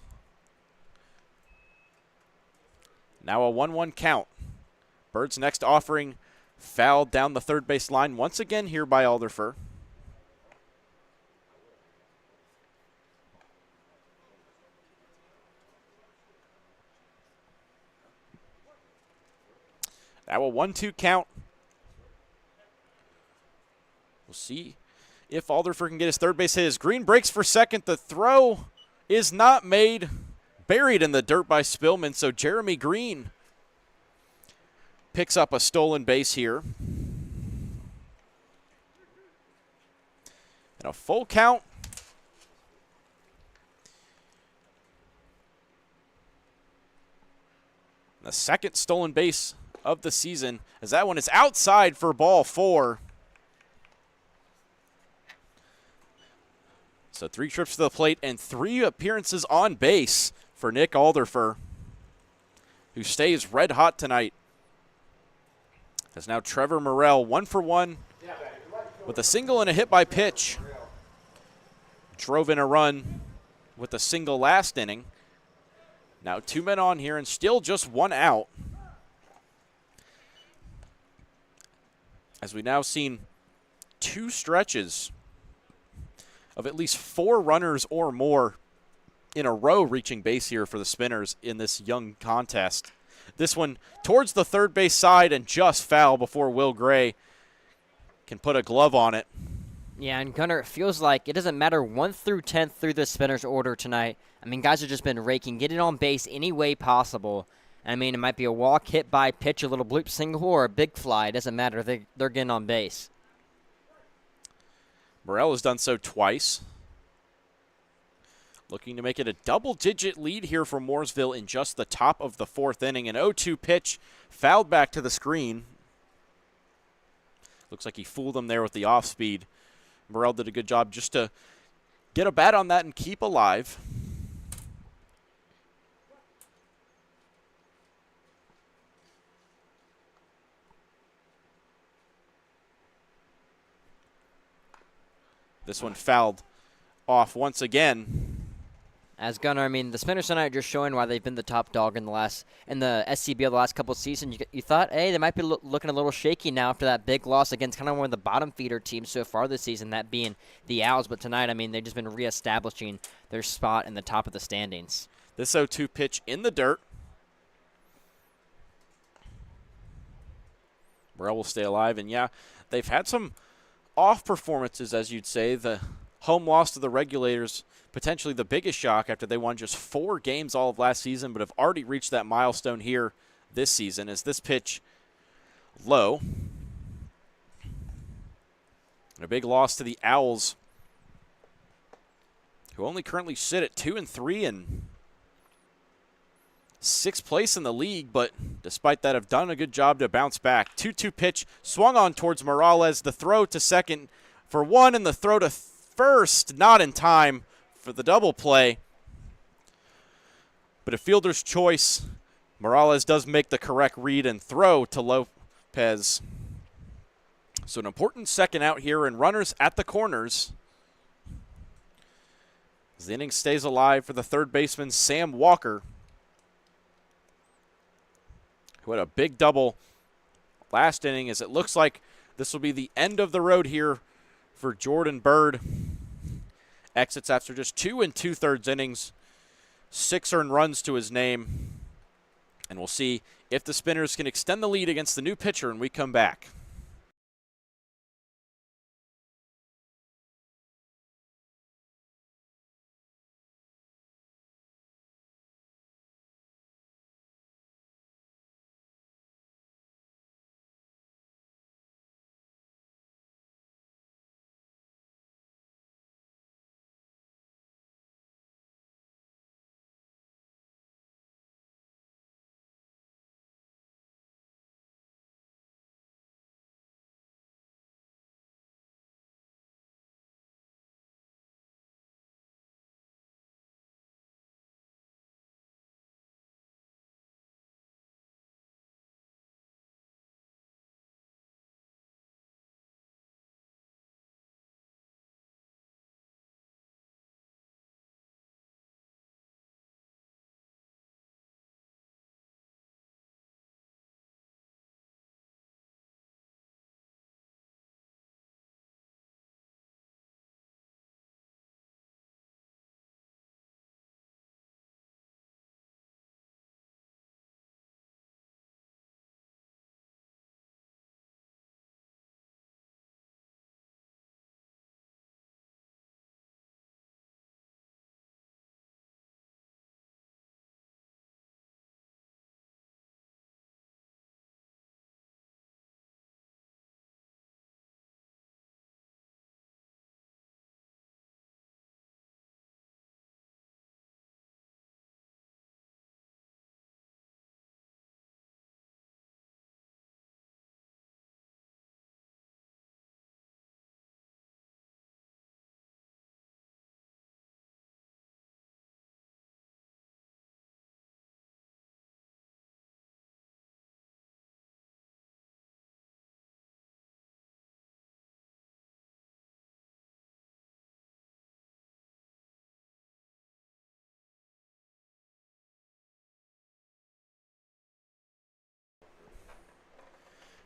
Now a 1-1 count. Bird's next offering fouled down the third base line once again here by Alderfer. Now a 1-2 count. We'll see if Alderfer can get his third base hit. As Green breaks for second, the throw is not made. Buried in the dirt by Spillman, so Jeremy Green picks up a stolen base here. And a full count. The second stolen base of the season, as that one is outside for ball 4. So 3 trips to the plate and 3 appearances on base for Nick Alderfer, who stays red hot tonight. As now Trevor Morrell 1 for 1 with a single and a hit by pitch. Drove in a run with a single last inning. Now 2 men on here and still just 1 out. As we now seen 2 stretches of at least 4 runners or more in a row reaching base here for the Spinners in this young contest. This one towards the third base side and just foul before Will Gray can put a glove on it. Yeah, and Gunnar, it feels like it doesn't matter 1 through 10 through the Spinners order tonight. I mean, guys have just been raking, getting on base any way possible. I mean, it might be a walk, hit by pitch, a little bloop single, or a big fly. It doesn't matter. They're getting on base. Morrell has done so twice. Looking to make it a double-digit lead here for Mooresville in just the top of the 4th inning. An 0-2 pitch fouled back to the screen. Looks like he fooled him there with the off-speed. Morrell did a good job just to get a bat on that and keep alive. This one fouled off once again. As Gunnar, I mean, the Spinners tonight are just showing why they've been the top dog in the SCBL the last couple of seasons. You thought, hey, they might be looking a little shaky now after that big loss against kind of one of the bottom feeder teams so far this season, that being the Owls. But tonight, I mean, they've just been reestablishing their spot in the top of the standings. This 0-2 pitch in the dirt. Burrell will stay alive, and yeah, they've had some off performances, as you'd say. The home loss to the Regulators, potentially the biggest shock after they won just 4 games all of last season, but have already reached that milestone here this season. As this pitch low. And a big loss to the Owls, who only currently sit at 2-3 and 6th place in the league, but despite that have done a good job to bounce back. 2-2 pitch swung on towards Morales. The throw to second for 1 and the throw to first, not in time for the double play. But a fielder's choice. Morales does make the correct read and throw to Lopez. So an important second out here, and runners at the corners. As the inning stays alive for the third baseman, Sam Walker, who had a big double last inning, as it looks like this will be the end of the road here for Jordan Bird. Exits after just 2 2/3 innings, 6 earned runs to his name. And we'll see if the Spinners can extend the lead against the new pitcher when we come back.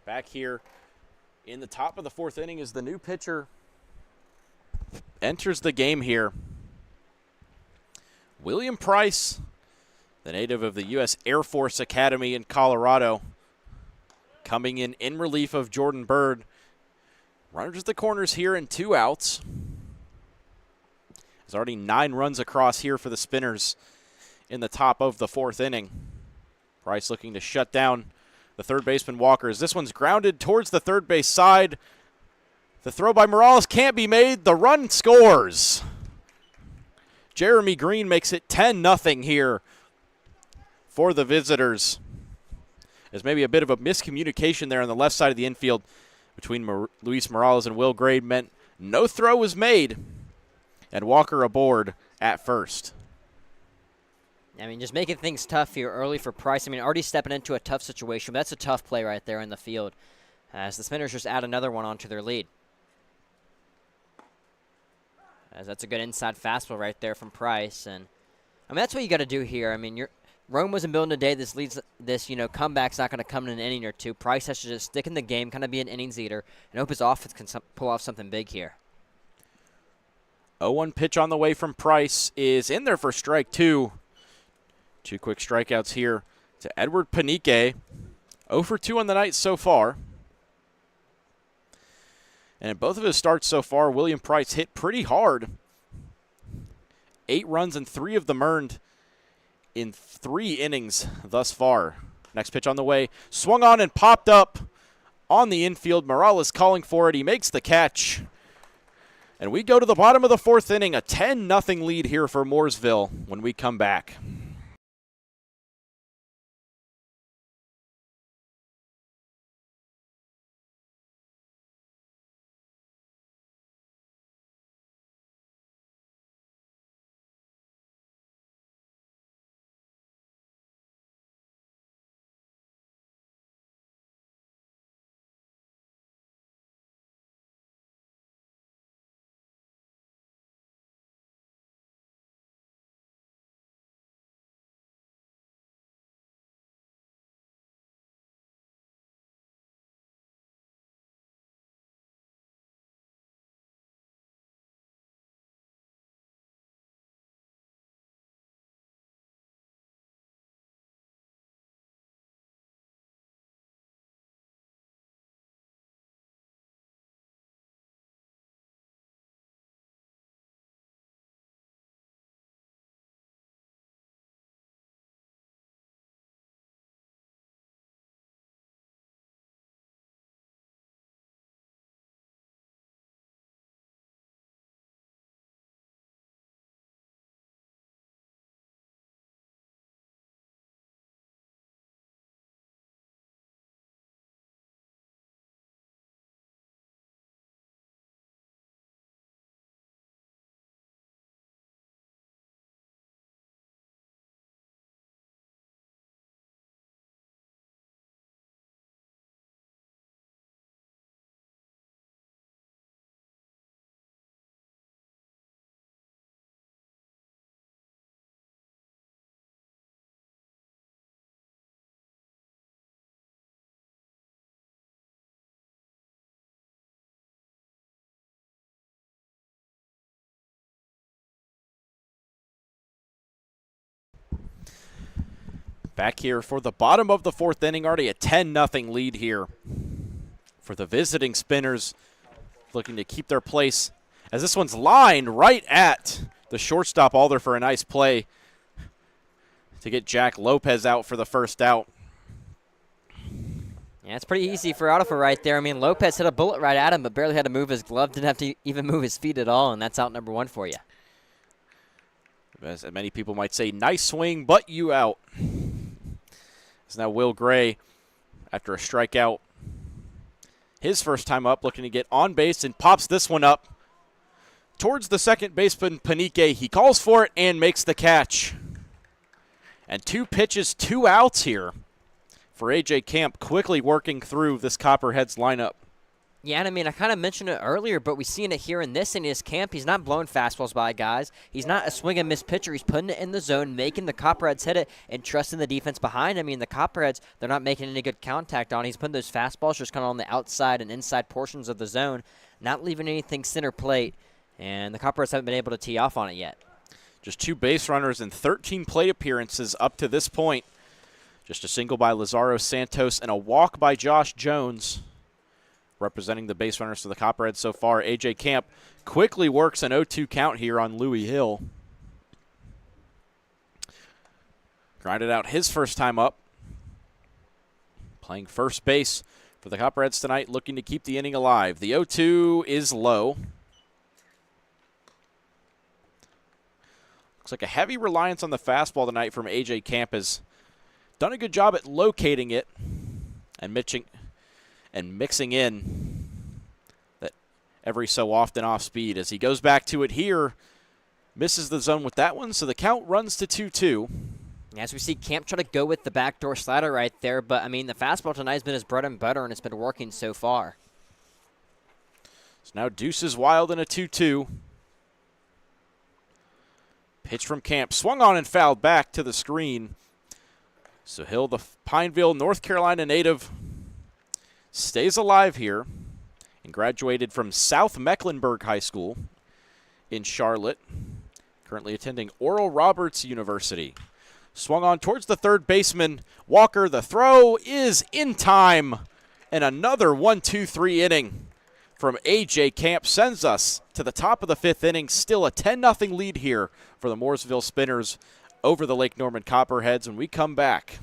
Back here in the top of the 4th inning as the new pitcher enters the game here. William Price, the native of the U.S. Air Force Academy in Colorado, coming in relief of Jordan Bird. Runners at the corners here and 2 outs. There's already 9 runs across here for the Spinners in the top of the 4th inning. Price looking to shut down the third baseman Walker, as this one's grounded towards the third base side. The throw by Morales can't be made. The run scores. Jeremy Green makes it 10-0 here for the visitors. There's maybe a bit of a miscommunication there on the left side of the infield between Luis Morales and Will Grade meant no throw was made. And Walker aboard at first. I mean, just making things tough here early for Price. I mean, already stepping into a tough situation, but that's a tough play right there in the field as the Spinners just add another one onto their lead. As that's a good inside fastball right there from Price. And, I mean, that's what you got to do here. I mean, Rome wasn't building today. This comeback's not going to come in an inning or two. Price has to just stick in the game, kind of be an innings eater, and hope his offense can pull off something big here. 0-1 pitch on the way from Price is in there for strike two. 2 quick strikeouts here to Edward Panique. 0 for 2 on the night so far. And in both of his starts so far, William Price hit pretty hard. 8 runs and 3 of them earned in 3 innings thus far. Next pitch on the way. Swung on and popped up on the infield. Morales calling for it. He makes the catch. And we go to the bottom of the 4th inning. A 10-0 lead here for Mooresville when we come back. Back here for the bottom of the 4th inning, already a 10-0 lead here for the visiting Spinners, looking to keep their place as this one's lined right at the shortstop Alder for a nice play to get Jack Lopez out for the first out. Yeah, it's pretty easy for Alder right there. I mean, Lopez hit a bullet right at him, but barely had to move his glove, didn't have to even move his feet at all, and that's out number 1 for you. As many people might say, nice swing, but you out. It's now Will Gray after a strikeout. His first time up, looking to get on base and pops this one up towards the second baseman, Panique. He calls for it and makes the catch. And 2 pitches, 2 outs here for A.J. Camp, quickly working through this Copperheads lineup. Yeah, and I mean, I kind of mentioned it earlier, but we've seen it here in this camp. He's not blowing fastballs by guys. He's not a swing and miss pitcher. He's putting it in the zone, making the Copperheads hit it, and trusting the defense behind. I mean, the Copperheads, they're not making any good contact on. He's putting those fastballs just kind of on the outside and inside portions of the zone, not leaving anything center plate, and the Copperheads haven't been able to tee off on it yet. Just 2 base runners and 13 plate appearances up to this point. Just a single by Lazaro Santos and a walk by Josh Jones. Representing the base runners for the Copperheads so far. A.J. Camp quickly works an 0-2 count here on Louis Hill. Grinded out his first time up. Playing first base for the Copperheads tonight, looking to keep the inning alive. The 0-2 is low. Looks like a heavy reliance on the fastball tonight from A.J. Camp. Has done a good job at locating it and mixing in that every so often off speed. As he goes back to it here, misses the zone with that one, so the count runs to 2-2. As we see Camp try to go with the backdoor slider right there, but, I mean, the fastball tonight has been his bread and butter, and it's been working so far. So now Deuce is wild in a 2-2. Pitch from Camp, swung on and fouled back to the screen. So Hill, the Pineville, North Carolina native, stays alive here and graduated from South Mecklenburg High School in Charlotte, currently attending Oral Roberts University. Swung on towards the third baseman, Walker. The throw is in time, and another 1-2-3 inning from A.J. Camp sends us to the top of the fifth inning. Still a 10-0 lead here for the Mooresville Spinners over the Lake Norman Copperheads when we come back.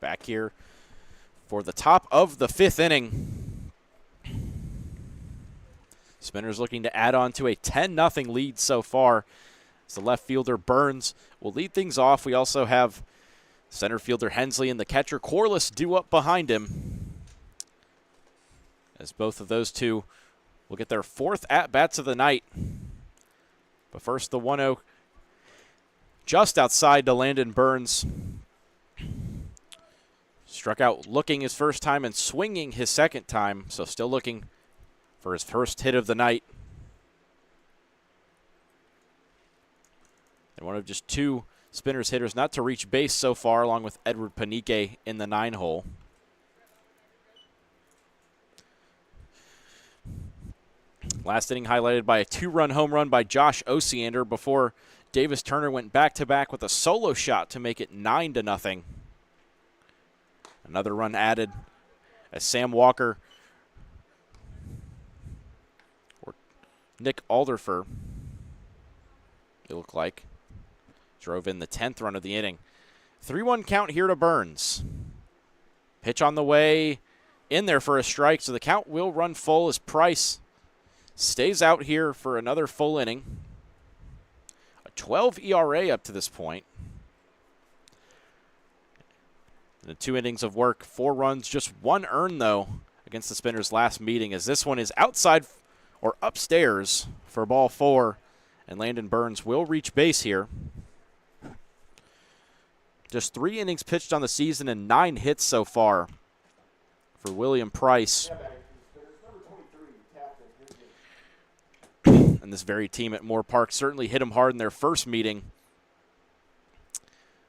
Back here for the top of the fifth inning. Spinners looking to add on to a 10-0 lead so far. As the left fielder Burns will lead things off. We also have center fielder Hensley and the catcher Corliss due up behind him, as both of those two will get their fourth at-bats of the night. But first, the 1-0 just outside to Landon Burns. Struck out looking his first time and swinging his second time, so still looking for his first hit of the night. And one of just two Spinners hitters not to reach base so far, along with Edward Panique in the 9-hole. Last inning highlighted by a 2-run home run by Josh Osiander before Davis Turner went back-to-back with a solo shot to make it 9-0. Another run added as Sam Walker or Nick Alderfer, it looked like, drove in the 10th run of the inning. 3-1 count here to Burns. Pitch on the way, in there for a strike, so the count will run full as Price stays out here for another full inning. A 12 ERA up to this point. In the 2 innings of work, 4 runs, just 1 earned, though, against the Spinners last meeting, as this one is outside or upstairs for ball 4, and Landon Burns will reach base here. Just 3 innings pitched on the season and 9 hits so far for William Price. And this very team at Moore Park certainly hit him hard in their first meeting.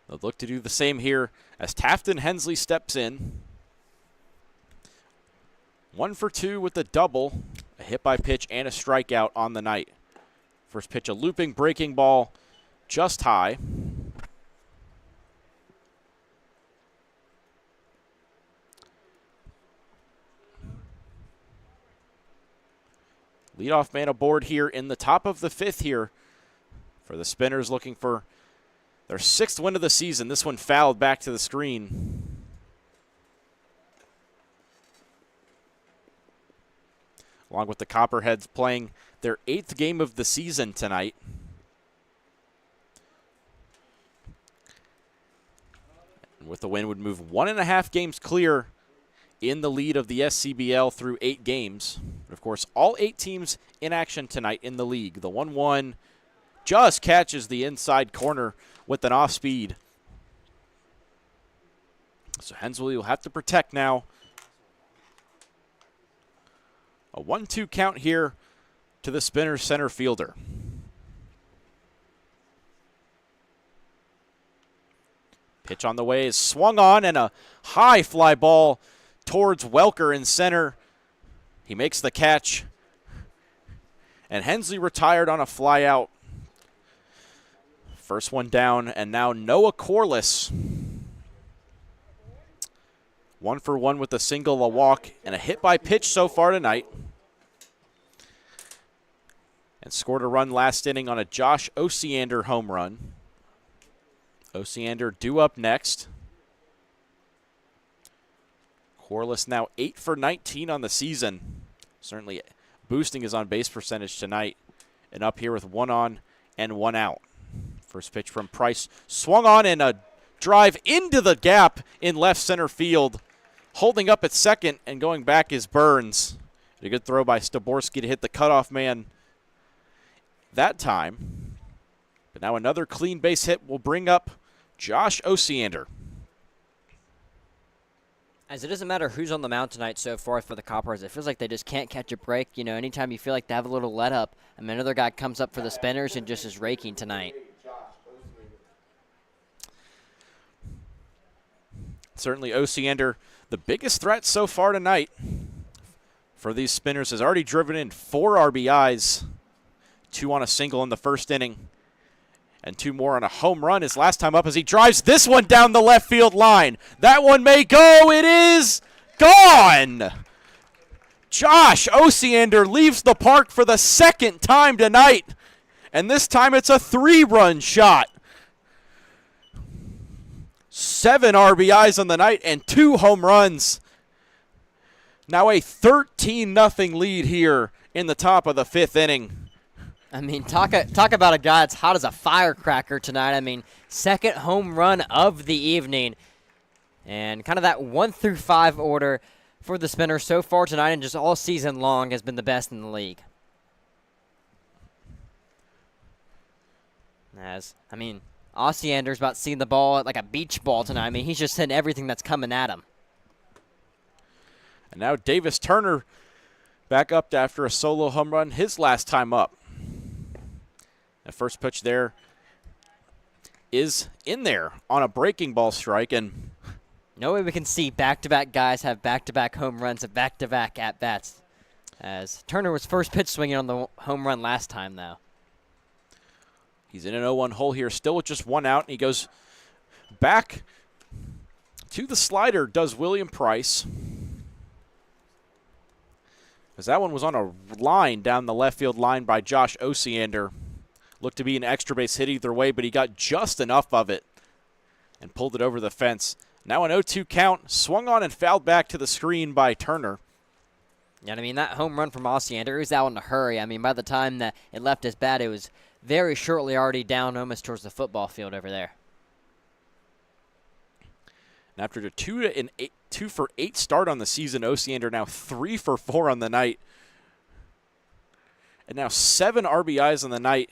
They'll look to do the same here as Tafton Hensley steps in. 1 for 2 with a double, a hit by pitch, and a strikeout on the night. First pitch, a looping breaking ball just high. Leadoff man aboard here in the top of the 5th here for the Spinners, looking for their 6th win of the season. This one fouled back to the screen. Along with the Copperheads playing their 8th game of the season tonight. And with the win would move 1.5 games clear in the lead of the SCBL through 8 games. But of course, all 8 teams in action tonight in the league. The 1-1 just catches the inside corner with an off speed. So Hensley will have to protect now. A 1-2 count here to the Spinners center fielder. Pitch on the way is swung on, and a high fly ball towards Welker in center. He makes the catch, and Hensley retired on a fly out. First one down, and now Noah Corliss. 1 for 1 with a single, a walk, and a hit by pitch so far tonight. And scored a run last inning on a Josh Osiander home run. Osiander due up next. Corliss now 8 for 19 on the season. Certainly boosting his on-base percentage tonight. And up here with 1 on and 1 out. First pitch from Price. Swung on, and a drive into the gap in left center field. Holding up at second and going back is Burns. A good throw by Staborski to hit the cutoff man that time. But now another clean base hit will bring up Josh Osiander. As it doesn't matter who's on the mound tonight so far for the Copperheads, it feels like they just can't catch a break. You know, anytime you feel like they have a little let up, I mean, another guy comes up for the Spinners and just is raking tonight. Certainly Osiander, the biggest threat so far tonight for these Spinners, has already driven in 4 RBIs, 2 on a single in the first inning, and 2 more on a home run his last time up as he drives this one down the left field line. That one may go. It is gone. Josh Osiander leaves the park for the 2nd time tonight, and this time it's a 3-run shot. 7 RBIs on the night and 2 home runs. Now a 13-0 lead here in the top of the 5th inning. I mean, talk about a guy that's hot as a firecracker tonight. I mean, 2nd home run of the evening. And kind of that 1 through 5 order for the Spinners so far tonight and just all season long has been the best in the league. Osiander's about seeing the ball like a beach ball tonight. I mean, he's just hitting everything that's coming at him. And now Davis Turner back up after a solo home run his last time up. The first pitch there is in there on a breaking ball strike. And no way we can see back-to-back guys have back-to-back home runs and back-to-back at-bats. As Turner was first pitch swinging on the home run last time, though. He's in an 0-1 hole here, still with just 1 out, and he goes back to the slider, does William Price. As that one was on a line down the left field line by Josh Osiander. Looked to be an extra base hit either way, but he got just enough of it and pulled it over the fence. Now an 0-2 count, swung on and fouled back to the screen by Turner. Yeah, I mean, that home run from Osiander, he was out in a hurry. I mean, by the time that it left his bat, it was very shortly already down almost towards the football field over there. And after a 2 for 8 start on the season, Osiander now 3 for 4 on the night. And now 7 RBIs on the night.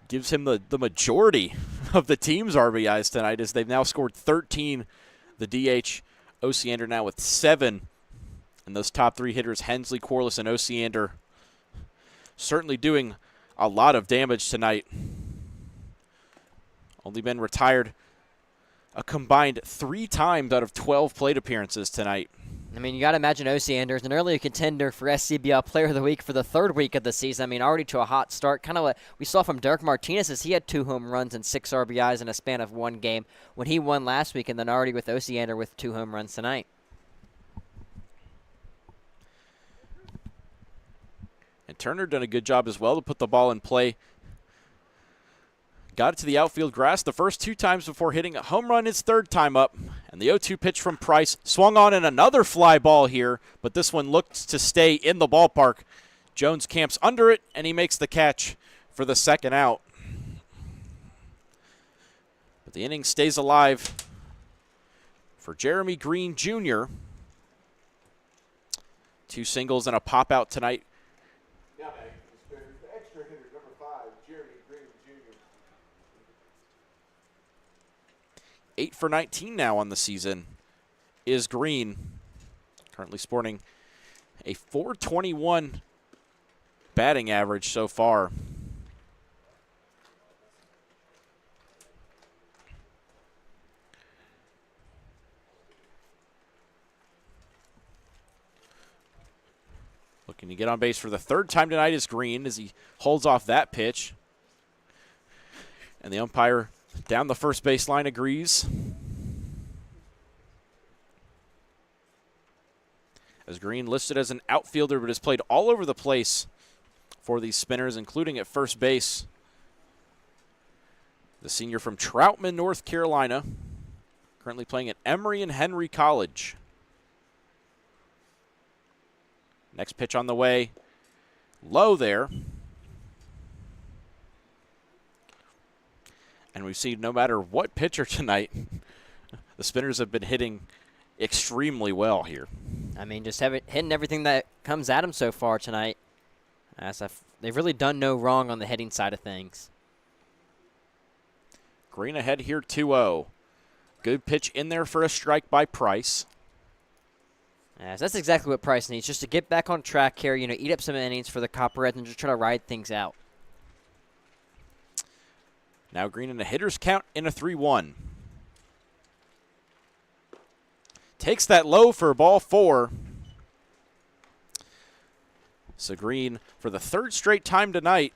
Gives him the majority of the team's RBIs tonight as they've now scored 13. The DH, Osiander now with 7. And those top 3 hitters, Hensley, Corliss, and Osiander, certainly doing a lot of damage tonight. Only been retired a combined 3 times out of 12 plate appearances tonight. I mean, you got to imagine Osiander is an early contender for SCBL Player of the Week for the 3rd week of the season. I mean, already to a hot start. Kind of what we saw from Derek Martinez as he had 2 home runs and 6 RBIs in a span of 1 game when he won last week, and then already with Osiander with 2 home runs tonight. And Turner done a good job as well to put the ball in play. Got it to the outfield grass the first 2 times before hitting a home run his 3rd time up. And the 0-2 pitch from Price swung on in another fly ball here, but this one looks to stay in the ballpark. Jones camps under it, and he makes the catch for the 2nd out. But the inning stays alive for Jeremy Green Jr. 2 singles and a pop out tonight. Now back to the Spinners, the extra hitter, number 5, Jeremy Green Jr. 8 for 19 now on the season is Green. Currently sporting a .421 batting average so far. Looking to get on base for the 3rd time tonight is Green as he holds off that pitch. And the umpire down the first baseline agrees. As Green listed as an outfielder, but has played all over the place for these Spinners, including at first base. The senior from Troutman, North Carolina, currently playing at Emory and Henry College. Next pitch on the way. Low there. And we've seen no matter what pitcher tonight, the Spinners have been hitting extremely well here. I mean, just hitting everything that comes at them so far tonight. They've really done no wrong on the hitting side of things. Green ahead here 2-0. Good pitch in there for a strike by Price. Yes, that's exactly what Price needs, just to get back on track here, eat up some innings for the Copperheads and just try to ride things out. Now Green in a hitter's count in a 3-1. Takes that low for ball 4. So Green, for the 3rd straight time tonight,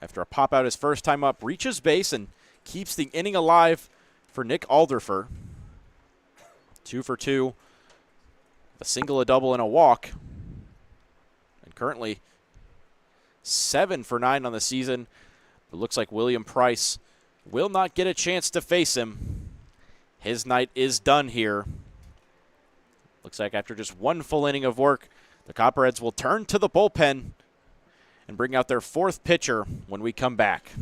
after a pop out his first time up, reaches base and keeps the inning alive for Nick Alderfer. 2 for 2. A single, a double, and a walk. And currently 7 for 9 on the season. It looks like William Price will not get a chance to face him. His night is done here. Looks like after just 1 full inning of work, the Copperheads will turn to the bullpen and bring out their 4th pitcher when we come back.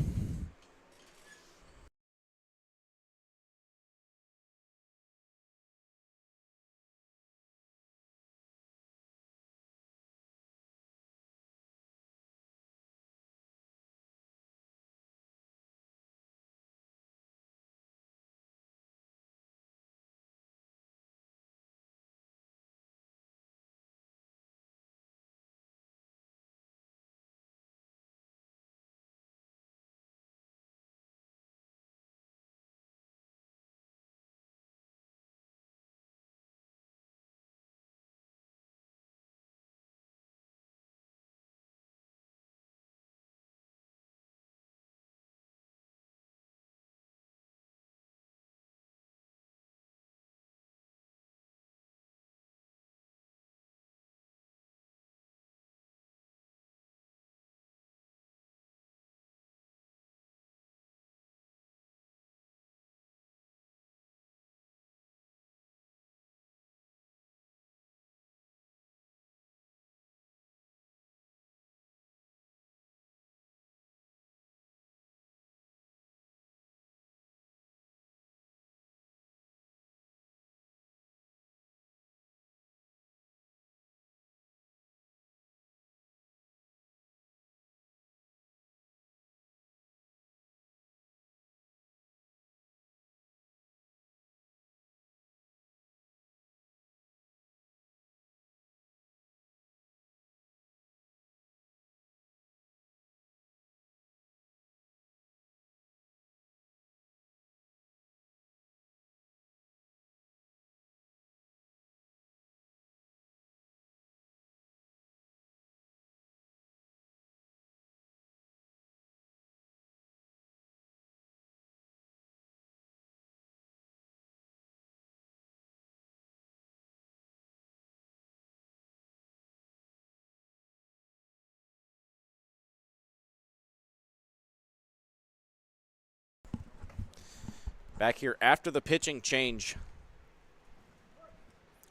Back here after the pitching change.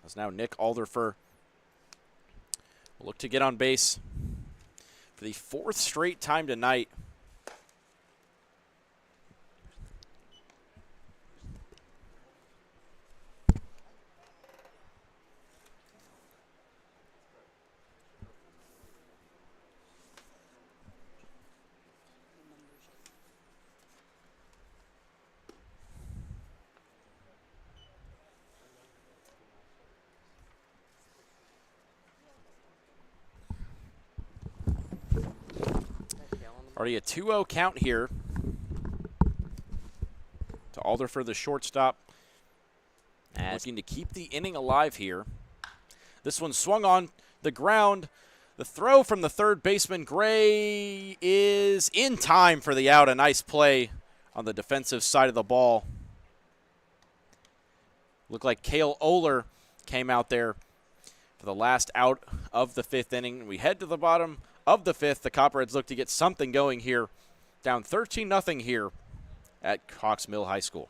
As now Nick Alderfer will look to get on base for the 4th straight time tonight. Already a 2-0 count here to Alderfer, the shortstop. Looking to keep the inning alive here. This one swung on the ground. The throw from the third baseman, Gray, is in time for the out. A nice play on the defensive side of the ball. Looked like Cale Oler came out there for the last out of the 5th inning. We head to the bottom of the 5th. The Copperheads look to get something going here. Down 13-0 here at Cox Mill High School.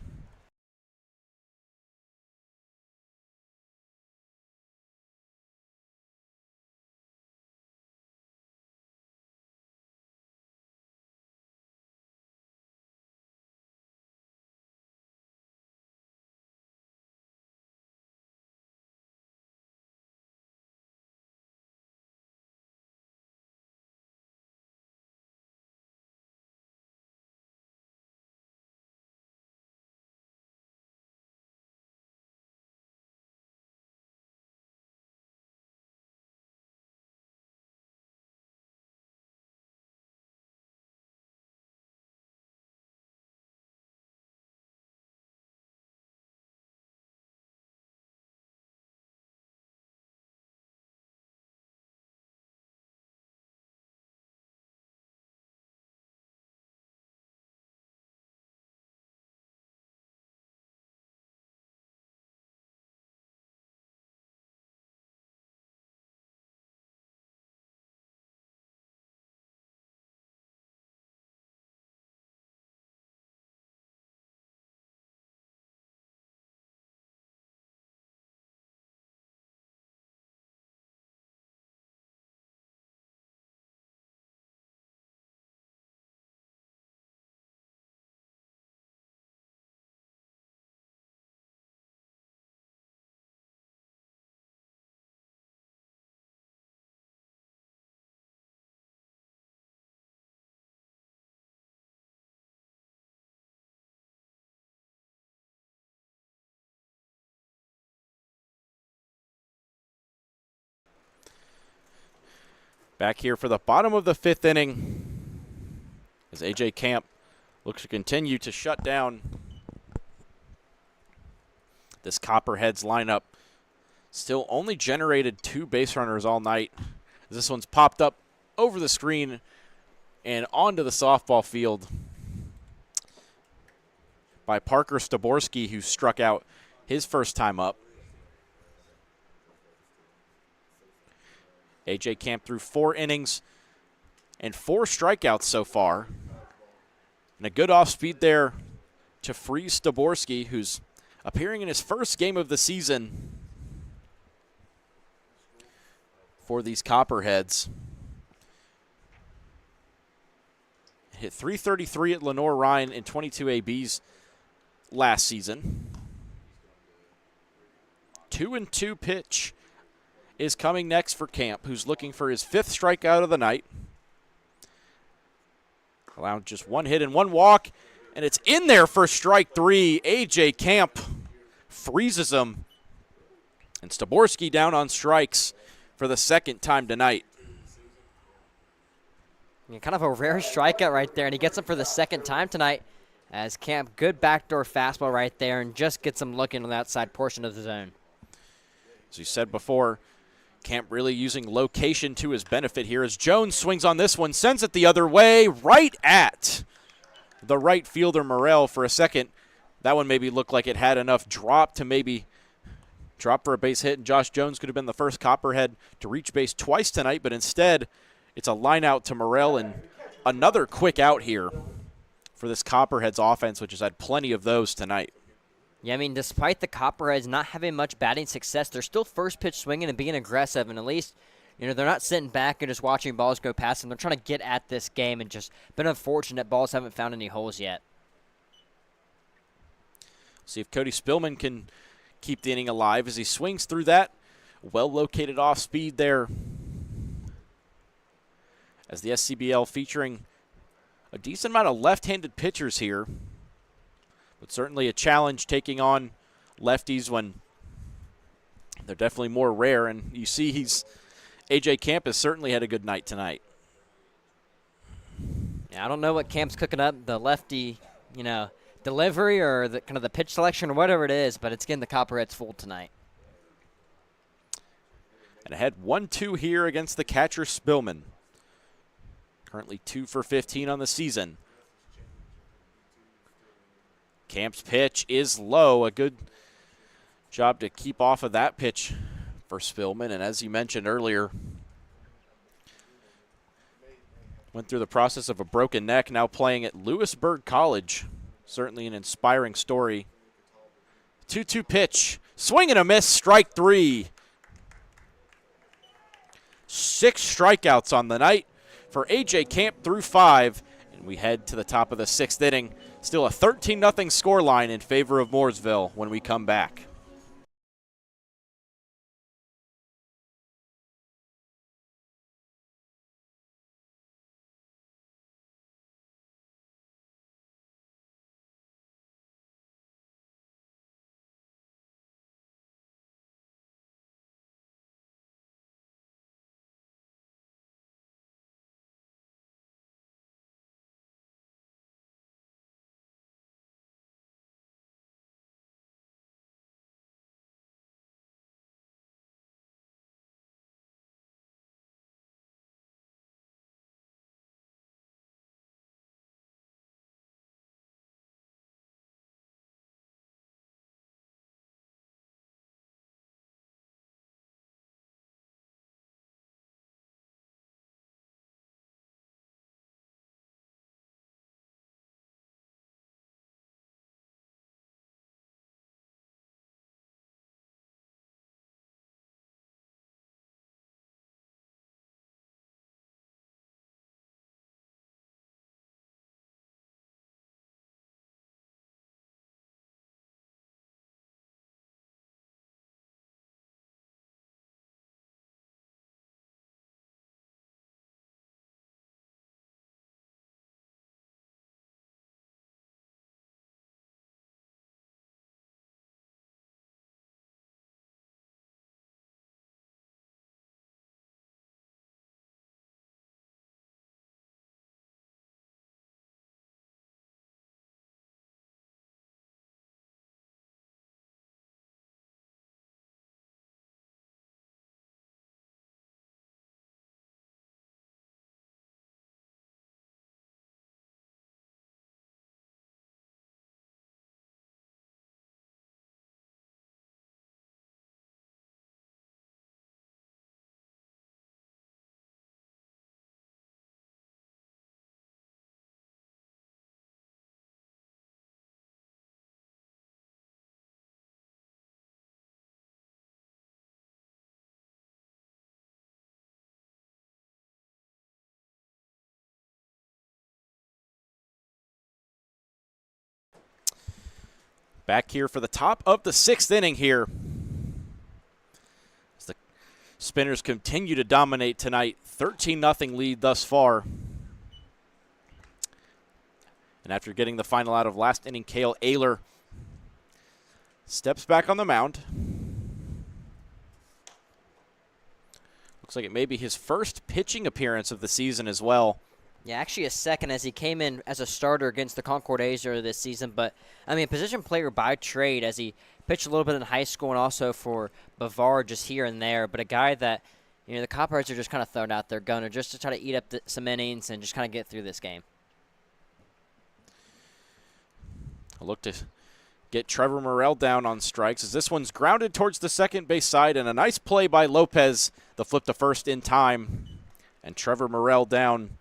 Back here for the bottom of the 5th inning as A.J. Camp looks to continue to shut down this Copperheads lineup. Still only generated 2 base runners all night. This one's popped up over the screen and onto the softball field by Parker Staborski, who struck out his first time up. A.J. Camp threw 4 innings and 4 strikeouts so far. And a good off-speed there to freeze Staborski, who's appearing in his first game of the season for these Copperheads. Hit .333 at Lenore Ryan in 22 ABs last season. 2-2 pitch is coming next for Camp, who's looking for his 5th strikeout of the night. Allowed just 1 hit and 1 walk, and it's in there for strike 3. A.J. Camp freezes him, and Staborski down on strikes for the 2nd time tonight. Kind of a rare strikeout right there, and he gets him for the 2nd time tonight as Camp, good backdoor fastball right there, and just gets him looking on the outside portion of the zone. As you said before, Camp really using location to his benefit here as Jones swings on this one, sends it the other way, right at the right fielder Morrell for a second. That one maybe looked like it had enough drop to maybe drop for a base hit, and Josh Jones could have been the first Copperhead to reach base twice tonight, but instead it's a line out to Morrell and another quick out here for this Copperheads offense, which has had plenty of those tonight. Yeah, I mean, despite the Copperheads not having much batting success, they're still first pitch swinging and being aggressive, and at least, they're not sitting back and just watching balls go past them. They're trying to get at this game, and just been unfortunate balls haven't found any holes yet. See if Cody Spillman can keep the inning alive as he swings through that. Well-located off speed there. As the SCBL featuring a decent amount of left-handed pitchers here. But certainly a challenge taking on lefties when they're definitely more rare. And you see A.J. Camp has certainly had a good night tonight. Yeah, I don't know what Camp's cooking up, the lefty, delivery or the kind of the pitch selection or whatever it is, but it's getting the Copperheads fooled tonight. And ahead 1-2 here against the catcher Spillman. Currently 2 for 15 on the season. Camp's pitch is low. A good job to keep off of that pitch for Spillman. And as you mentioned earlier, went through the process of a broken neck, now playing at Lewisburg College. Certainly an inspiring story. 2-2 pitch. Swing and a miss, strike 3. 6 strikeouts on the night for A.J. Camp through 5. And we head to the top of the 6th inning. Still a 13-0 scoreline in favor of Mooresville when we come back. Back here for the top of the 6th inning here. As the Spinners continue to dominate tonight. 13-0 lead thus far. And after getting the final out of last inning, Cale Ayler steps back on the mound. Looks like it may be his first pitching appearance of the season as well. Yeah, actually a second, as he came in as a starter against the Concord A's earlier this season. But, I mean, a position player by trade, as he pitched a little bit in high school and also for Bavard just here and there. But a guy that, the Copperheads are just kind of thrown out there, gunner, just to try to eat up some innings and just kind of get through this game. I'll look to get Trevor Morrell down on strikes as this one's grounded towards the second base side, and a nice play by Lopez, the flip to first in time. And Trevor Morrell down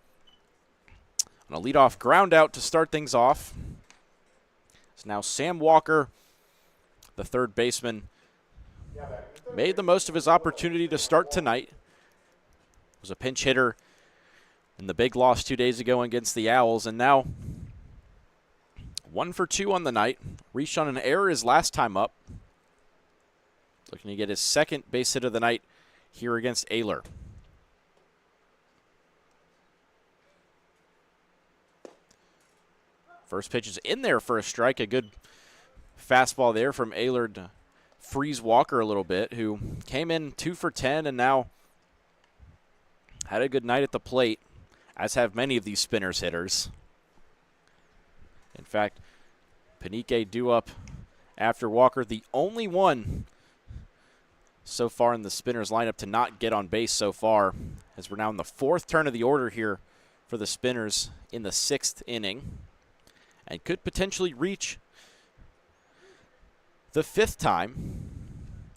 And a leadoff ground out to start things off. So now Sam Walker, the third baseman, made the most of his opportunity to start tonight. Was a pinch hitter in the big loss 2 days ago against the Owls, and now 1 for 2 on the night. Reached on an error his last time up. Looking to get his second base hit of the night here against Ayler. First pitch is in there for a strike. A good fastball there from Ayler to freeze Walker a little bit, who came in 2 for 10 and now had a good night at the plate, as have many of these Spinners hitters. In fact, Panique due up after Walker, the only one so far in the Spinners lineup to not get on base so far, as we're now in the 4th turn of the order here for the Spinners in the 6th inning, and could potentially reach the 5th time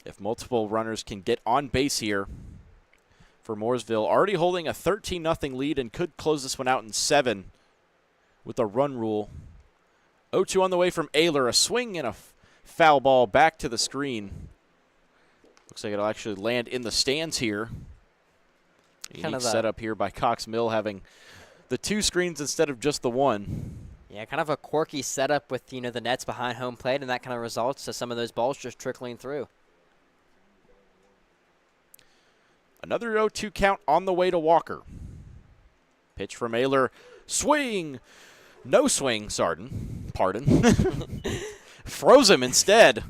if multiple runners can get on base here for Mooresville. Already holding a 13-0 lead and could close this one out in 7 with a run rule. 0-2 on the way from Ayler. A swing and a foul ball back to the screen. Looks like it'll actually land in the stands here. Unique setup here by Cox Mill, having the 2 screens instead of just the 1. Yeah, kind of a quirky setup with, the nets behind home plate, and that kind of results to some of those balls just trickling through. Another 0-2 count on the way to Walker. Pitch from Ayler. Swing! No swing, pardon. Froze him instead.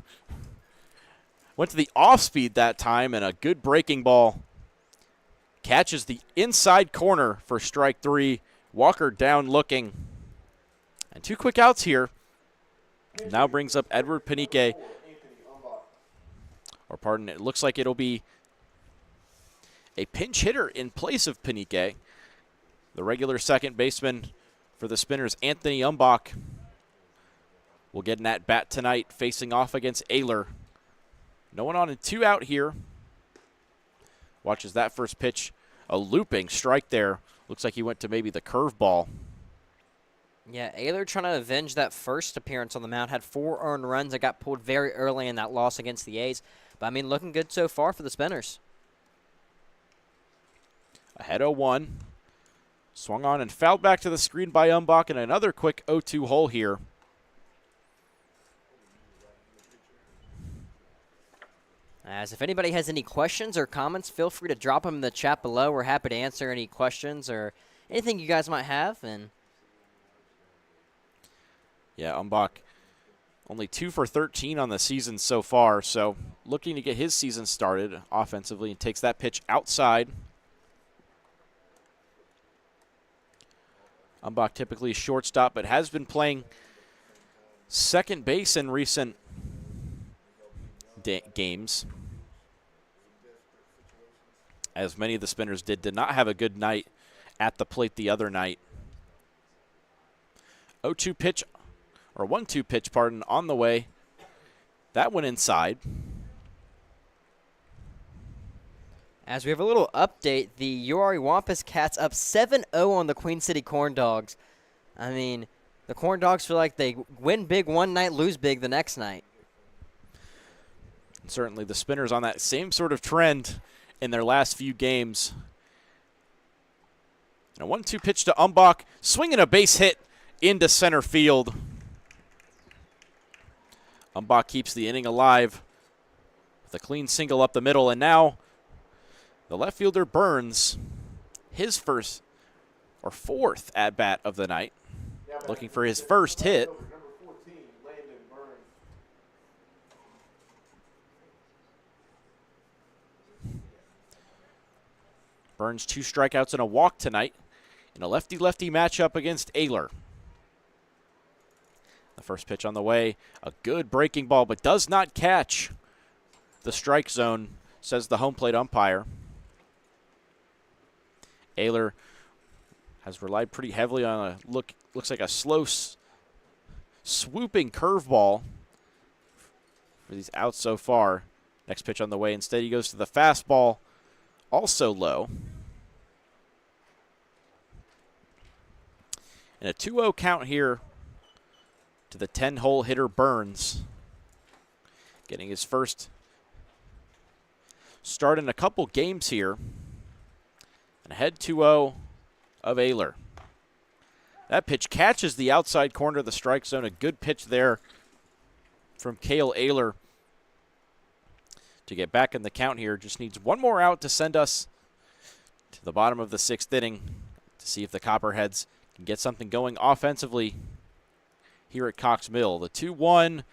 Went to the off-speed that time, and a good breaking ball. Catches the inside corner for strike 3. Walker down looking. And 2 quick outs here. Now brings up Edward Panique. Or pardon, it looks like it'll be a pinch hitter in place of Panique. The regular second baseman for the Spinners, Anthony Umbach, will get an at-bat tonight facing off against Ayler. No one on and 2 out here. Watches that first pitch. A looping strike there. Looks like he went to maybe the curveball. Yeah, Ayler trying to avenge that first appearance on the mound. Had 4 earned runs that got pulled very early in that loss against the A's. But, looking good so far for the Spinners. Ahead 0-1. Swung on and fouled back to the screen by Umbach, and another quick 0-2 hole here. As if anybody has any questions or comments, feel free to drop them in the chat below. We're happy to answer any questions or anything you guys might have. And yeah, Umbach only 2 for 13 on the season so far, so looking to get his season started offensively, and takes that pitch outside. Umbach typically a shortstop, but has been playing second base in recent games, as many of the Spinners did not have a good night at the plate the other night. 0-2 pitch, or 1-2 pitch, pardon, on the way. That went inside. as we have a little update, the Uari Wampus Cats up 7-0 on the Queen City Corn Dogs. The Corn Dogs feel like they win big one night, lose big the next night. And certainly the Spinners on that same sort of trend in their last few games. And a 1-2 pitch to Umbach, swinging a base hit into center field. Umbach keeps the inning alive with a clean single up the middle, and now the left fielder Burns, his first or fourth at bat of the night, looking for his first hit. Burns 2 strikeouts and a walk tonight in a lefty-lefty matchup against Ayler. The first pitch on the way, a good breaking ball, but does not catch the strike zone, says the home plate umpire. Ayler has relied pretty heavily on a looks like a slow swooping curveball for these outs so far. Next pitch on the way. Instead, he goes to the fastball, also low. And a 2-0 count here to the 10-hole hitter Burns. Getting his first start in a couple games here. And ahead 2-0 of Ayler. That pitch catches the outside corner of the strike zone. A good pitch there from Cale Ayler to get back in the count here. Just needs one more out to send us to the bottom of the 6th inning to see if the Copperheads can get something going offensively here at Cox Mill. The 2-1,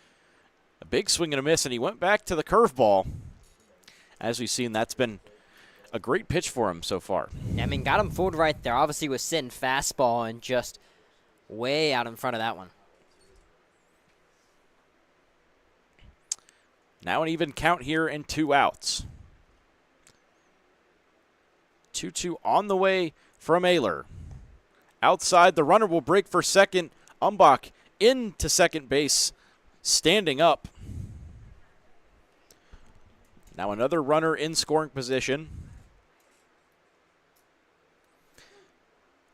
a big swing and a miss, and he went back to the curveball. As we've seen, that's been a great pitch for him so far. I mean, got him fooled right there. Obviously was sitting fastball and just way out in front of that one. Now an even count here and 2 outs. 2-2 on the way from Ayler. Outside, the runner will break for second. Umbach into second base, standing up. Now another runner in scoring position.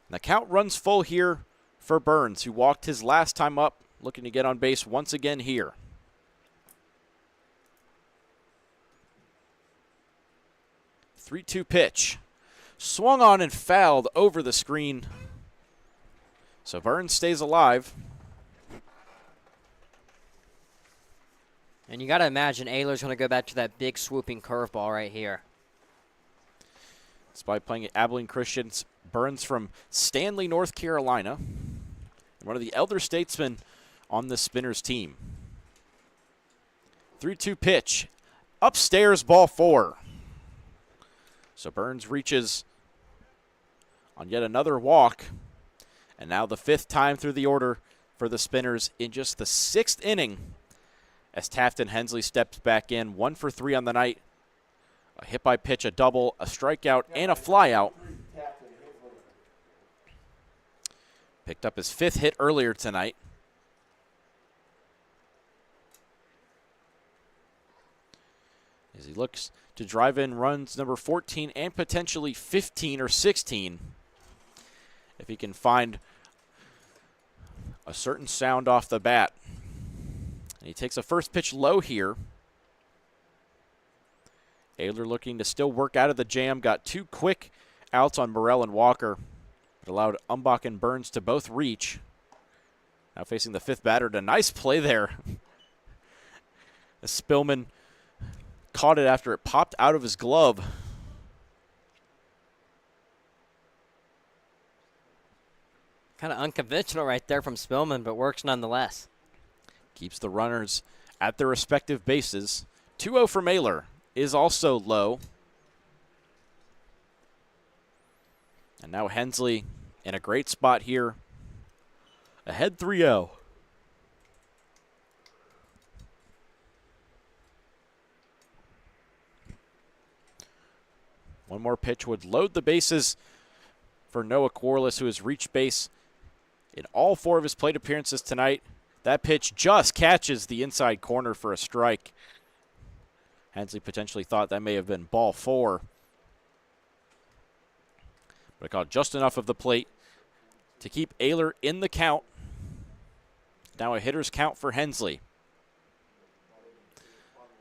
The count runs full here for Burns, who walked his last time up, looking to get on base once again here. 3-2 pitch. Swung on and fouled over the screen. So Burns stays alive. And you got to imagine Ayler's going to go back to that big swooping curveball right here. Despite playing at Abilene Christians, Burns from Stanley, North Carolina, one of the elder statesmen on the Spinners team. 3-2 pitch. Upstairs, ball 4. So Burns reaches on yet another walk. And now the 5th time through the order for the Spinners in just the 6th inning as Taft and Hensley steps back in. 1 for 3 on the night. A hit by pitch, a double, a strikeout, and a flyout. Picked up his 5th hit earlier tonight. As he looks to drive in runs number 14 and potentially 15 or 16 if he can find a certain sound off the bat. And he takes a first pitch low here. Ayler looking to still work out of the jam. Got 2 quick outs on Morrell and Walker. It allowed Umbach and Burns to both reach. Now facing the 5th batter. A nice play there. As Spillman caught it after it popped out of his glove. Kind of unconventional right there from Spillman, but works nonetheless. Keeps the runners at their respective bases. 2-0 from Ayler is also low. And now Hensley in a great spot here. Ahead 3-0. One more pitch would load the bases for Noah Corliss, who has reached base in all 4 of his plate appearances tonight. That pitch just catches the inside corner for a strike. Hensley potentially thought that may have been ball 4. But it caught just enough of the plate to keep Ayler in the count. Now a hitter's count for Hensley.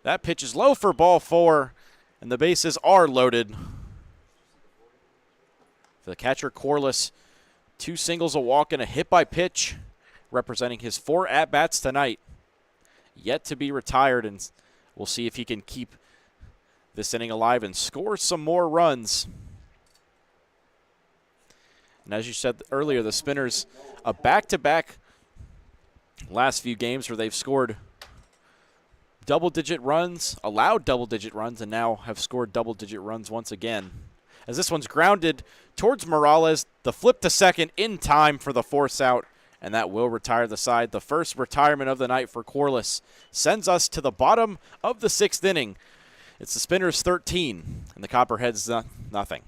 That pitch is low for ball 4, and the bases are loaded. For the catcher, Corliss, 2 singles, a walk, and a hit by pitch, representing his 4 at-bats tonight. Yet to be retired, and we'll see if he can keep this inning alive and score some more runs. And as you said earlier, the Spinners, a back-to-back last few games where they've scored double-digit runs, allowed double-digit runs, and now have scored double-digit runs once again. As this one's grounded towards Morales, the flip to second in time for the force out, and that will retire the side. The first retirement of the night for Corliss sends us to the bottom of the 6th inning. It's the Spinners 13, and the Copperheads nothing.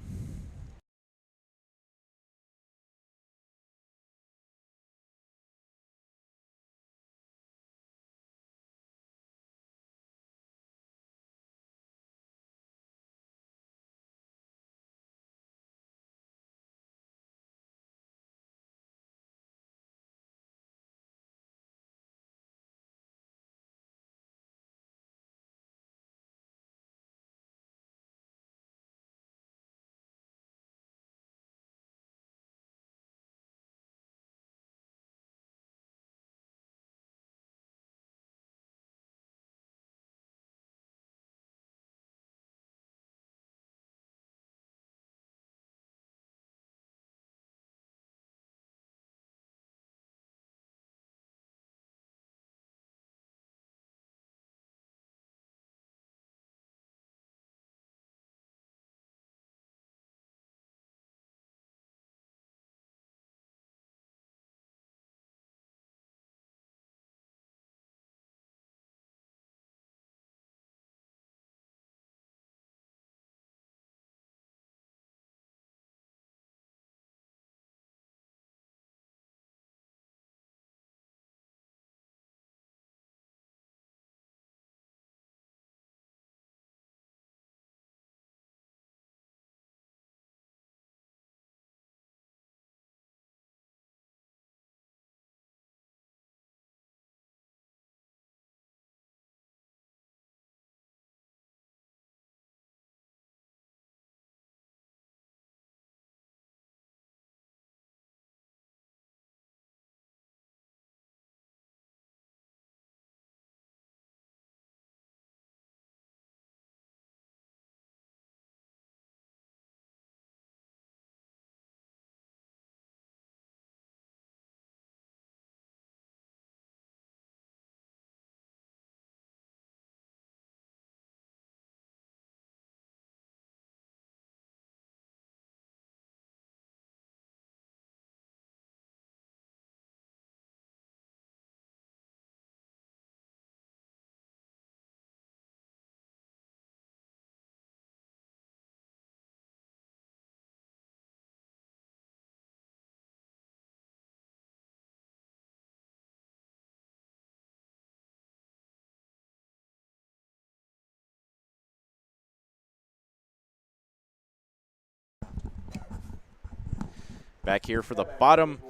Back here for the bottom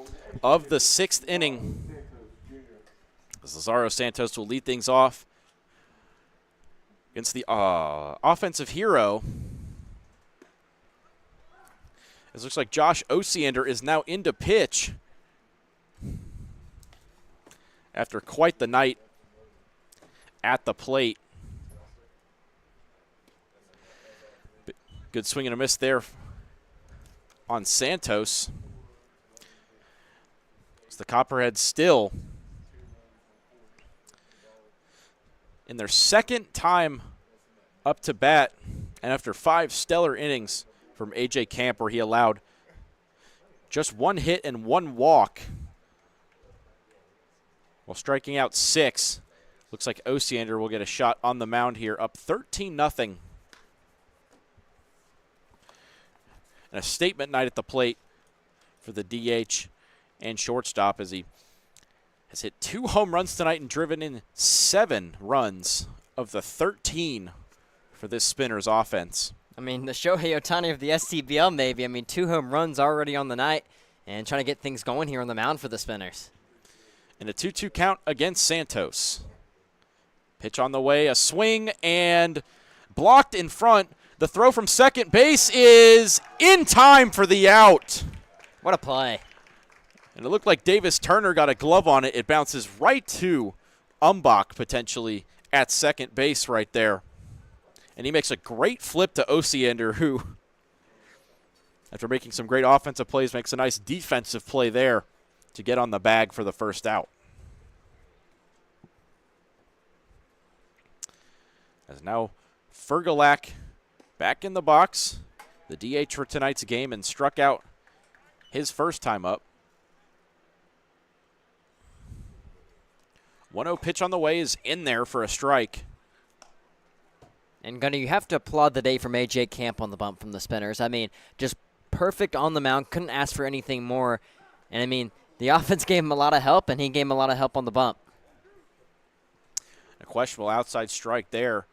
of the 6th inning. As Lazaro Santos will lead things off against the offensive hero. It looks like Josh Osiander is now into pitch after quite the night at the plate. Good swing and a miss there on Santos. It's the Copperheads still in their 2nd time up to bat, and after 5 stellar innings from A.J. Camp, where he allowed just 1 hit and 1 walk while striking out 6. Looks like Osiander will get a shot on the mound here, up 13-0. And a statement night at the plate for the DH and shortstop, as he has hit 2 home runs tonight and driven in 7 runs of the 13 for this Spinners offense. I mean, the Shohei Ohtani of the SCBL, maybe. I mean, 2 home runs already on the night and trying to get things going here on the mound for the Spinners. And a 2-2 count against Santos. Pitch on the way, a swing, and blocked in front. The throw from second base is in time for the out. What a play. And it looked like Davis Turner got a glove on it. It bounces right to Umbach, potentially, at second base right there. And he makes a great flip to Osiander, who, after making some great offensive plays, makes a nice defensive play there to get on the bag for the first out. As now Fergalak back in the box, the DH for tonight's game, and struck out his first time up. 1-0 pitch on the way is in there for a strike. And Gunnar, you have to applaud the day from A.J. Camp on the bump from the Spinners. I mean, just perfect on the mound, couldn't ask for anything more. And I mean, the offense gave him a lot of help, and he gave him a lot of help on the bump. A questionable outside strike there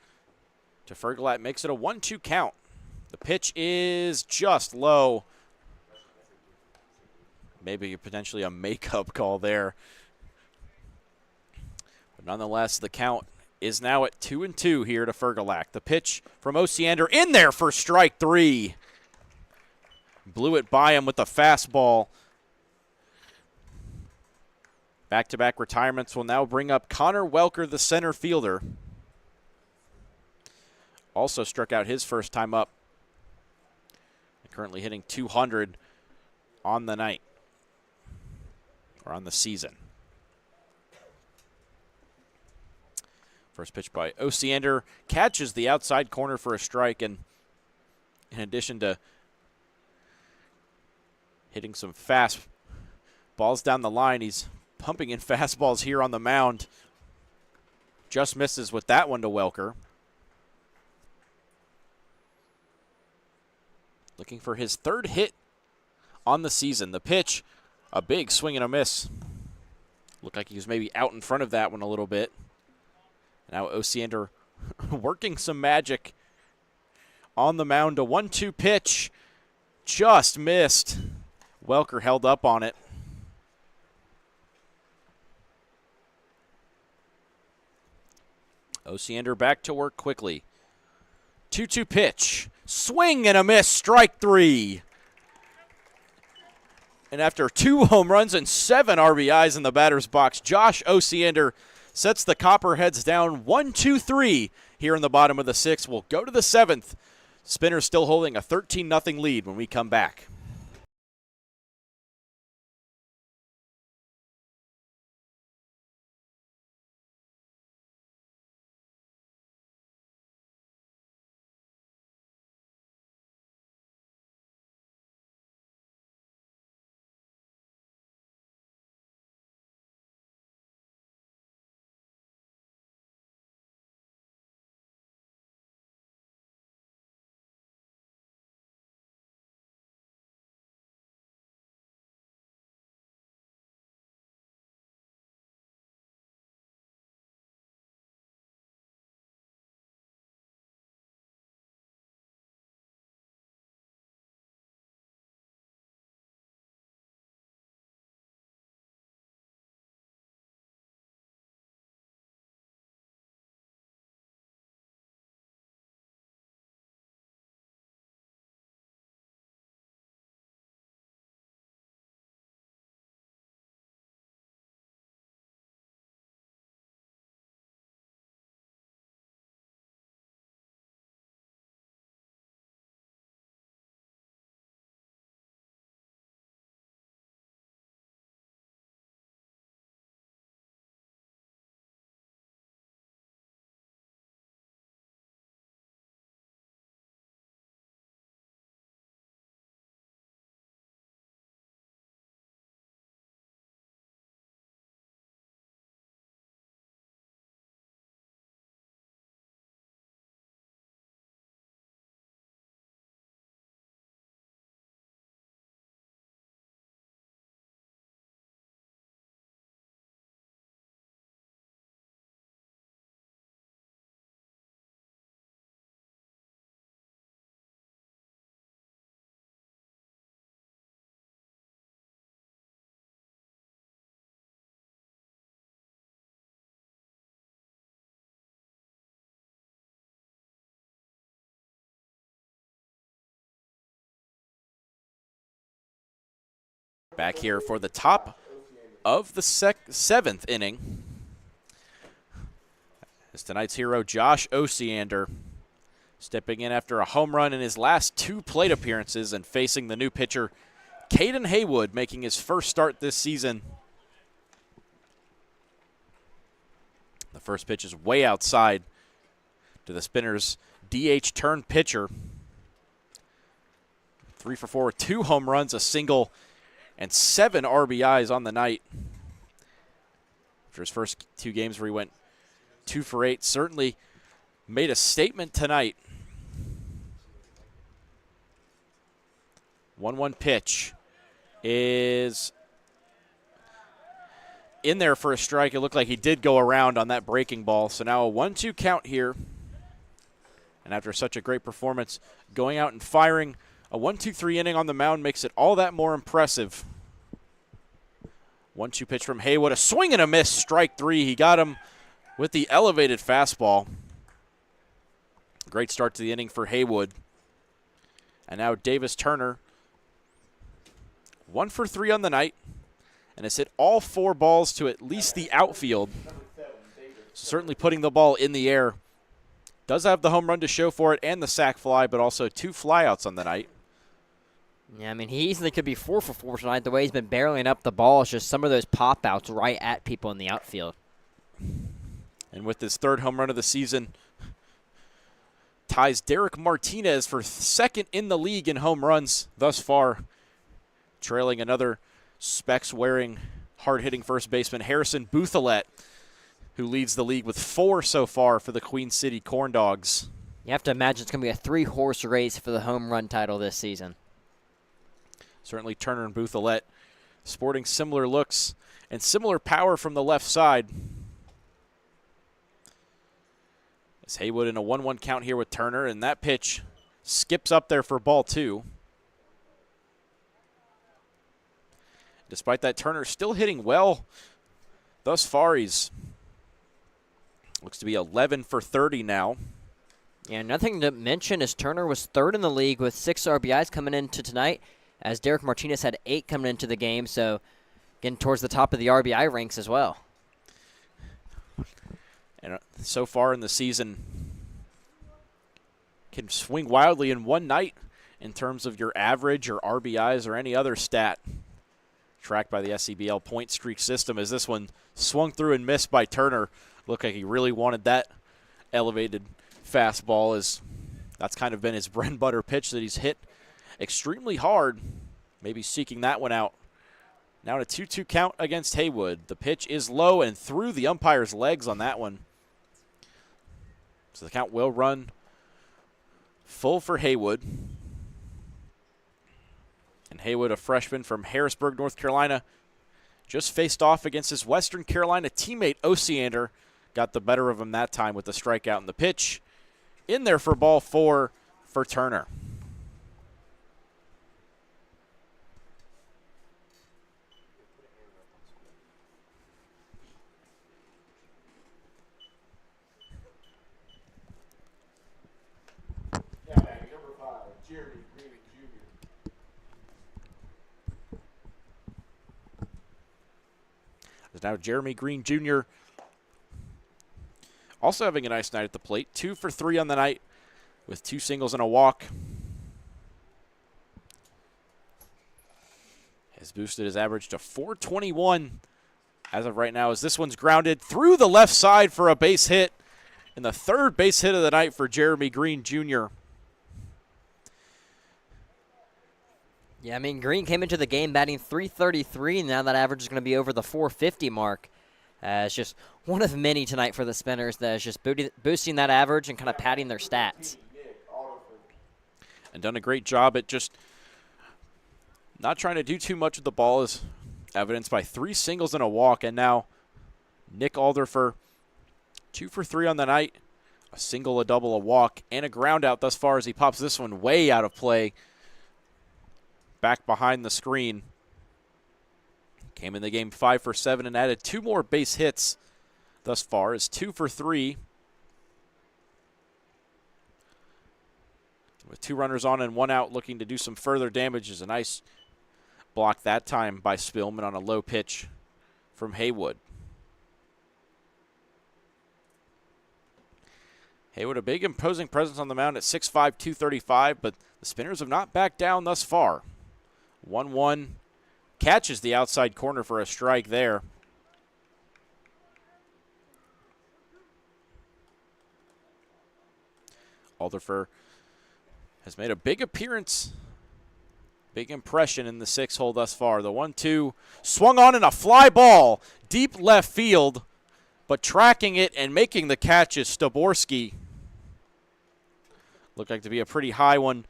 to Fergalat, makes it a 1-2 count. The pitch is just low. Maybe potentially a makeup call there. But nonetheless, the count is now at 2-2 here to Fergalak. The pitch from Osiander in there for strike 3. Blew it by him with the fastball. Back-to-back retirements will now bring up Connor Welker, the center fielder. Also struck out his first time up. Currently hitting 200 on the night, or on the season. First pitch by Osiander catches the outside corner for a strike, and in addition to hitting some fast balls down the line, he's pumping in fastballs here on the mound. Just misses with that one to Welker. Looking for his 3rd hit on the season. The pitch, a big swing and a miss. Looked like he was maybe out in front of that one a little bit. Now Osiander working some magic on the mound. A 1-2 pitch, just missed. Welker held up on it. Osiander back to work quickly. 2-2 pitch. Swing and a miss, strike 3. And after 2 home runs and 7 RBIs in the batter's box, Josh Osiander sets the Copperheads down 1-2-3 here in the bottom of the 6th. We'll go to the 7th. Spinners still holding a 13-0 lead when we come back. Back here for the top of the seventh inning is tonight's hero, Josh Osiander, stepping in after a home run in his last 2 plate appearances and facing the new pitcher, Caden Haywood, making his first start this season. The first pitch is way outside to the Spinners' DH turned pitcher. 3 for 4 with 2 home runs, a single, and 7 RBIs on the night. After his first 2 games where he went 2 for 8, certainly made a statement tonight. 1-1 pitch is in there for a strike. It looked like he did go around on that breaking ball. So now a 1-2 count here. And after such a great performance, going out and firing a 1-2-3 inning on the mound makes it all that more impressive. 1-2 pitch from Haywood, a swing and a miss, strike 3. He got him with the elevated fastball. Great start to the inning for Haywood. And now Davis Turner, 1 for 3 on the night, and has hit all 4 balls to at least the outfield. Certainly putting the ball in the air. Does have the home run to show for it and the sac fly, but also 2 flyouts on the night. Yeah, I mean, he easily could be 4 for 4 tonight. The way he's been barreling up the ball is just some of those pop-outs right at people in the outfield. And with his 3rd home run of the season, ties Derek Martinez for 2nd in the league in home runs thus far, trailing another specs-wearing, hard-hitting first baseman, Harrison Bouthelette, who leads the league with 4 so far for the Queen City Corn Dogs. You have to imagine it's going to be a 3-horse race for the home run title this season. Certainly Turner and Bouthelette sporting similar looks and similar power from the left side. As Haywood in a 1-1 count here with Turner, and that pitch skips up there for ball 2. Despite that, Turner still hitting well. Thus far, he's looks to be 11 for 30 now. Yeah, nothing to mention is Turner was 3rd in the league with 6 RBIs coming into tonight, as Derek Martinez had 8 coming into the game, so getting towards the top of the RBI ranks as well. And so far in the season, can swing wildly in one night in terms of your average or RBIs or any other stat tracked by the SCBL point streak system, as this one swung through and missed by Turner. Looked like he really wanted that elevated fastball, as that's kind of been his bread and butter pitch that he's hit extremely hard, maybe seeking that one out. Now a 2-2 count against Haywood. The pitch is low and through the umpire's legs on that one. So the count will run full for Haywood. And Haywood, a freshman from Harrisburg, North Carolina, just faced off against his Western Carolina teammate Osiander. Got the better of him that time with the strikeout in the pitch. In there for ball 4 for Turner. Now Jeremy Green Jr. also having a nice night at the plate. 2 for 3 on the night with 2 singles and a walk. Has boosted his average to .421 as of right now, as this one's grounded through the left side for a base hit. And the 3rd base hit of the night for Jeremy Green Jr. Yeah, I mean, Green came into the game batting .333, and now that average is going to be over the .450 mark. It's just one of many tonight for the Spinners that is just boosting that average and kind of padding their stats. And done a great job at just not trying to do too much with the ball, as evidenced by 3 singles and a walk. And now Nick Alderfer, 2 for 3 on the night, a single, a double, a walk, and a ground out thus far, as he pops this one way out of play. Back behind the screen. Came in the game 5 for 7 and added 2 more base hits thus far, is 2 for 3. With 2 runners on and 1 out, looking to do some further damage, is a nice blocked that time by Spillman on a low pitch from Haywood. Haywood, a big imposing presence on the mound at 6'5", 235, but the Spinners have not backed down thus far. 1-1, catches the outside corner for a strike there. Alderfer has made a big appearance, big impression in the 6-hole thus far. The 1-2 swung on in a fly ball, deep left field, but tracking it and making the catch is Staborski. Looked like to be a pretty high one.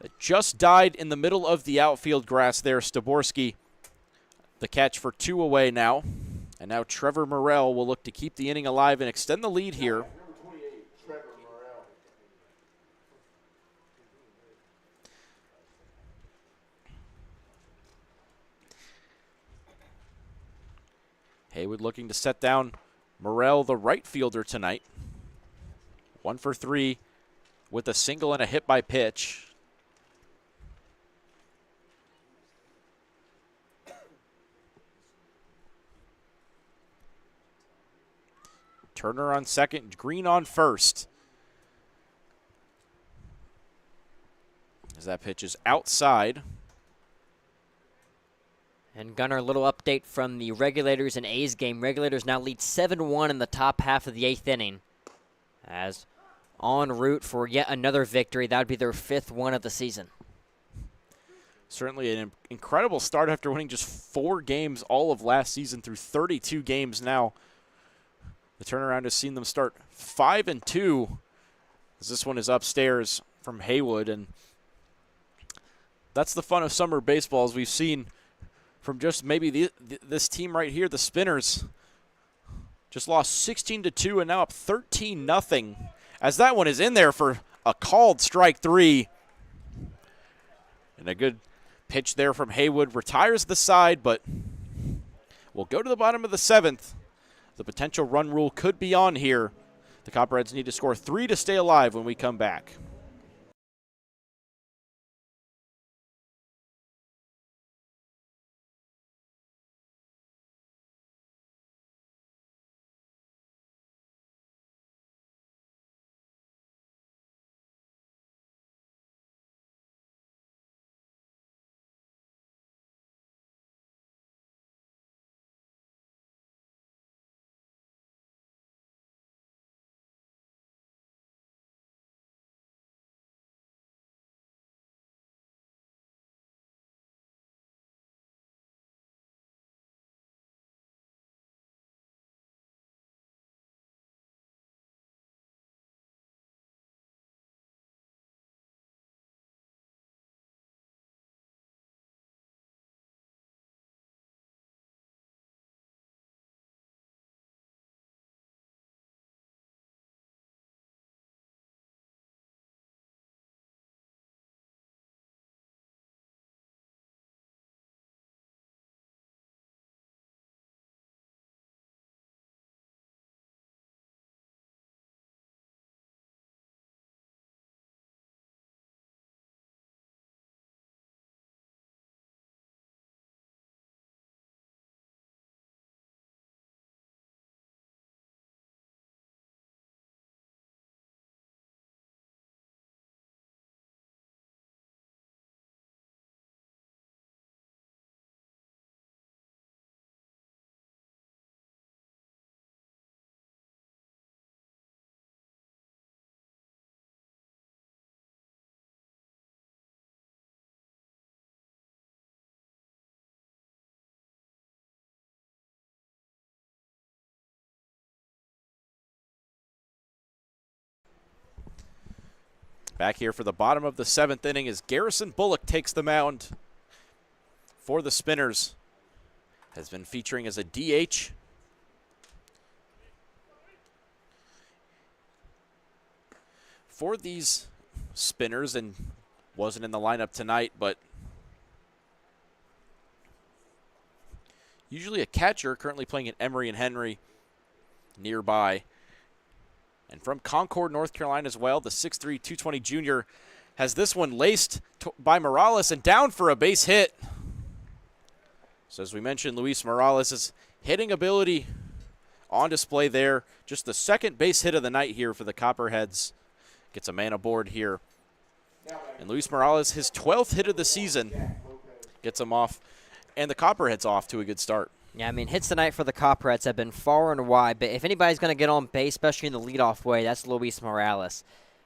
It just died in the middle of the outfield grass there, Staborski. The catch for 2 away now. And now Trevor Morrell will look to keep the inning alive and extend the lead here. Number 28, Trevor Morrell. Haywood looking to set down Morrell, the right fielder, tonight. 1 for 3 with a single and a hit by pitch. Turner on second, Green on first. As that pitch is outside. And Gunnar, a little update from the Regulators and A's game. Regulators now lead 7-1 in the top half of the 8th inning. As en route for yet another victory. That would be their 5th one of the season. Certainly an incredible start after winning just 4 games all of last season through 32 games now. The turnaround has seen them start 5-2 as this one is upstairs from Haywood. And that's the fun of summer baseball, as we've seen from just maybe this team right here, the Spinners. Just lost 16-2 and now up 13-0 as that one is in there for a called strike 3. And a good pitch there from Haywood. Retires the side, but we'll go to the bottom of the 7th. The potential run rule could be on here. The Copperheads need to score 3 to stay alive when we come back. Back here for the bottom of the 7th inning as Garrison Bullock takes the mound for the Spinners. Has been featuring as a DH. For these Spinners, and wasn't in the lineup tonight, but usually a catcher, currently playing at Emory and Henry nearby. And from Concord, North Carolina as well, the 6'3", 220 junior has this one laced by Morales and down for a base hit. So as we mentioned, Luis Morales' hitting ability on display there. Just the second base hit of the night here for the Copperheads. Gets a man aboard here. And Luis Morales, his 12th hit of the season, gets him off. And the Copperheads off to a good start. Yeah, I mean, hits tonight for the Copperheads have been far and wide, but if anybody's going to get on base, especially in the leadoff way, that's Luis Morales.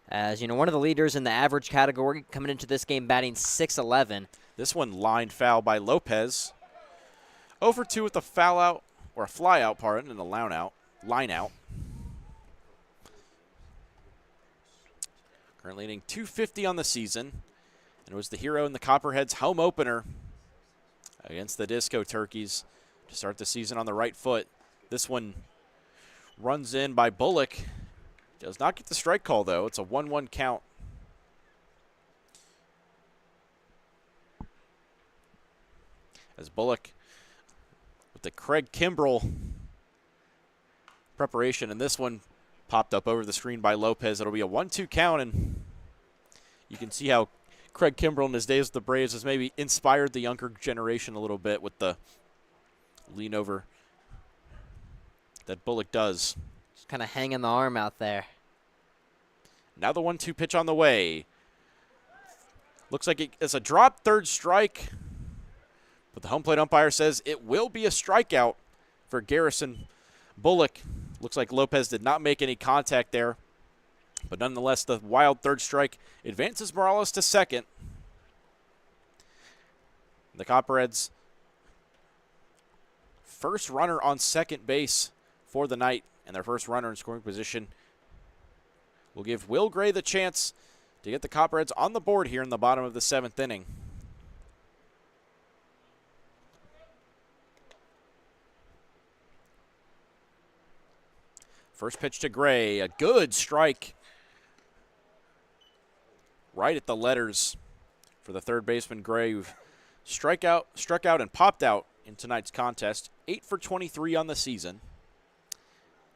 As, you know, one of the leaders in the average category, coming into this game batting .611. This one lined foul by Lopez. 0 for 2 with a foul out, or a fly out, pardon, and a line out. Currently hitting .250 on the season. And it was the hero in the Copperheads' home opener against the Disco Turkeys to start the season on the right foot. This one runs in by Bullock. Does not get the strike call, though. It's a 1-1 count. As Bullock with the Craig Kimbrell preparation, and this one popped up over the screen by Lopez. It'll be a 1-2 count, and you can see how Craig Kimbrell in his days with the Braves has maybe inspired the younger generation a little bit with the lean over that Bullock does. Just kind of hanging the arm out there. Now the 1-2 pitch on the way. Looks like it's a drop, third strike. But the home plate umpire says it will be a strikeout for Garrison Bullock. Looks like Lopez did not make any contact there. But nonetheless, the wild third strike advances Morales to second. The Copperheads' first runner on second base for the night, and their first runner in scoring position will give Will Gray the chance to get the Copperheads on the board here in the bottom of the 7th inning. First pitch to Gray, a good strike right at the letters for the third baseman Gray, who struck out and popped out in tonight's contest. 8 for 23 on the season.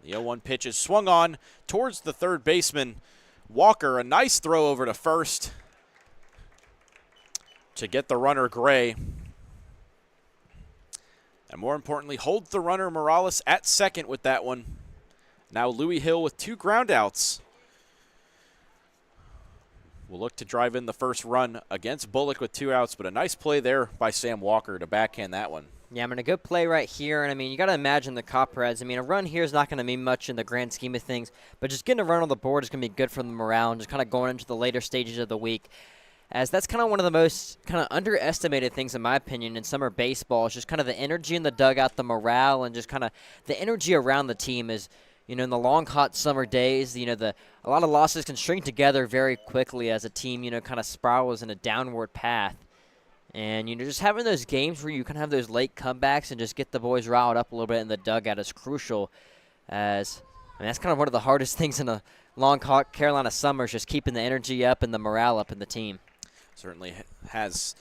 The 0-1 pitch is swung on towards the third baseman Walker. A nice throw over to first to get the runner Gray. And more importantly, holds the runner Morales at second with that one. Now Louis Hill with 2 groundouts will look to drive in the first run against Bullock with 2 outs, but a nice play there by Sam Walker to backhand that one. Yeah, I mean, a good play right here, and I mean, you got to imagine the Copperheads. I mean, a run here is not going to mean much in the grand scheme of things, but just getting a run on the board is going to be good for the morale and just kind of going into the later stages of the week, as that's kind of one of the most kind of underestimated things, in my opinion, in summer baseball. Is just kind of the energy in the dugout, the morale, and just kind of the energy around the team is, you know, in the long, hot summer days, you know, a lot of losses can string together very quickly as a team, you know, kind of spirals in a downward path. And, you know, just having those games where you can have those late comebacks and just get the boys riled up a little bit in the dugout is crucial. As, I mean, that's kind of one of the hardest things in a long, hot Carolina summer is just keeping the energy up and the morale up in the team. Certainly has.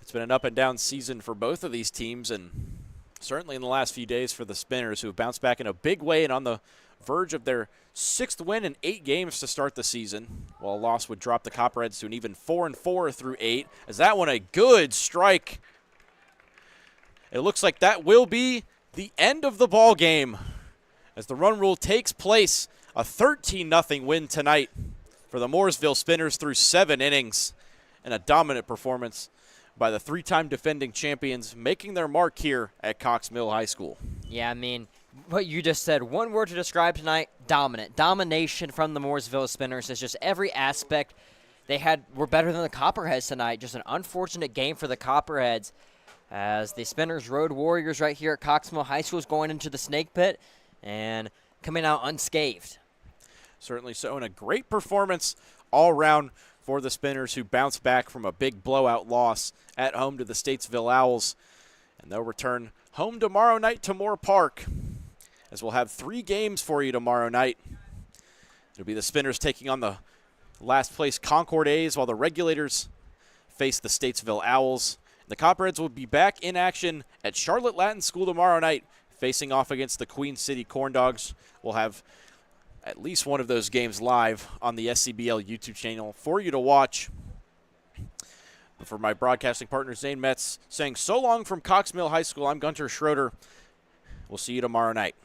It's been an up and down season for both of these teams, and certainly in the last few days for the Spinners, who have bounced back in a big way and on the verge of their 6th win in 8 games to start the season, while a loss would drop the Copperheads to an even 4-4 through 8. As that one a good strike. It looks like that will be the end of the ball game as the run rule takes place. A 13-0 win tonight for the Mooresville Spinners through 7 innings, and a dominant performance by the 3-time defending champions, making their mark here at Cox Mill High School. Yeah, I mean, what you just said, one word to describe tonight, dominant. Domination from the Mooresville Spinners is just every aspect they were better than the Copperheads tonight. Just an unfortunate game for the Copperheads as the Spinners Road Warriors right here at Cox Mill High School is going into the snake pit and coming out unscathed. Certainly so, and a great performance all around for the Spinners, who bounced back from a big blowout loss at home to the Statesville Owls. And they'll return home tomorrow night to Moore Park, as we'll have 3 games for you tomorrow night. It'll be the Spinners taking on the last place Concord A's, while the Regulators face the Statesville Owls. The Copperheads will be back in action at Charlotte Latin School tomorrow night, facing off against the Queen City Corn Dogs. We'll have at least one of those games live on the SCBL YouTube channel for you to watch. But for my broadcasting partner, Zane Metz, saying so long from Cox Mill High School, I'm Gunter Schroeder. We'll see you tomorrow night.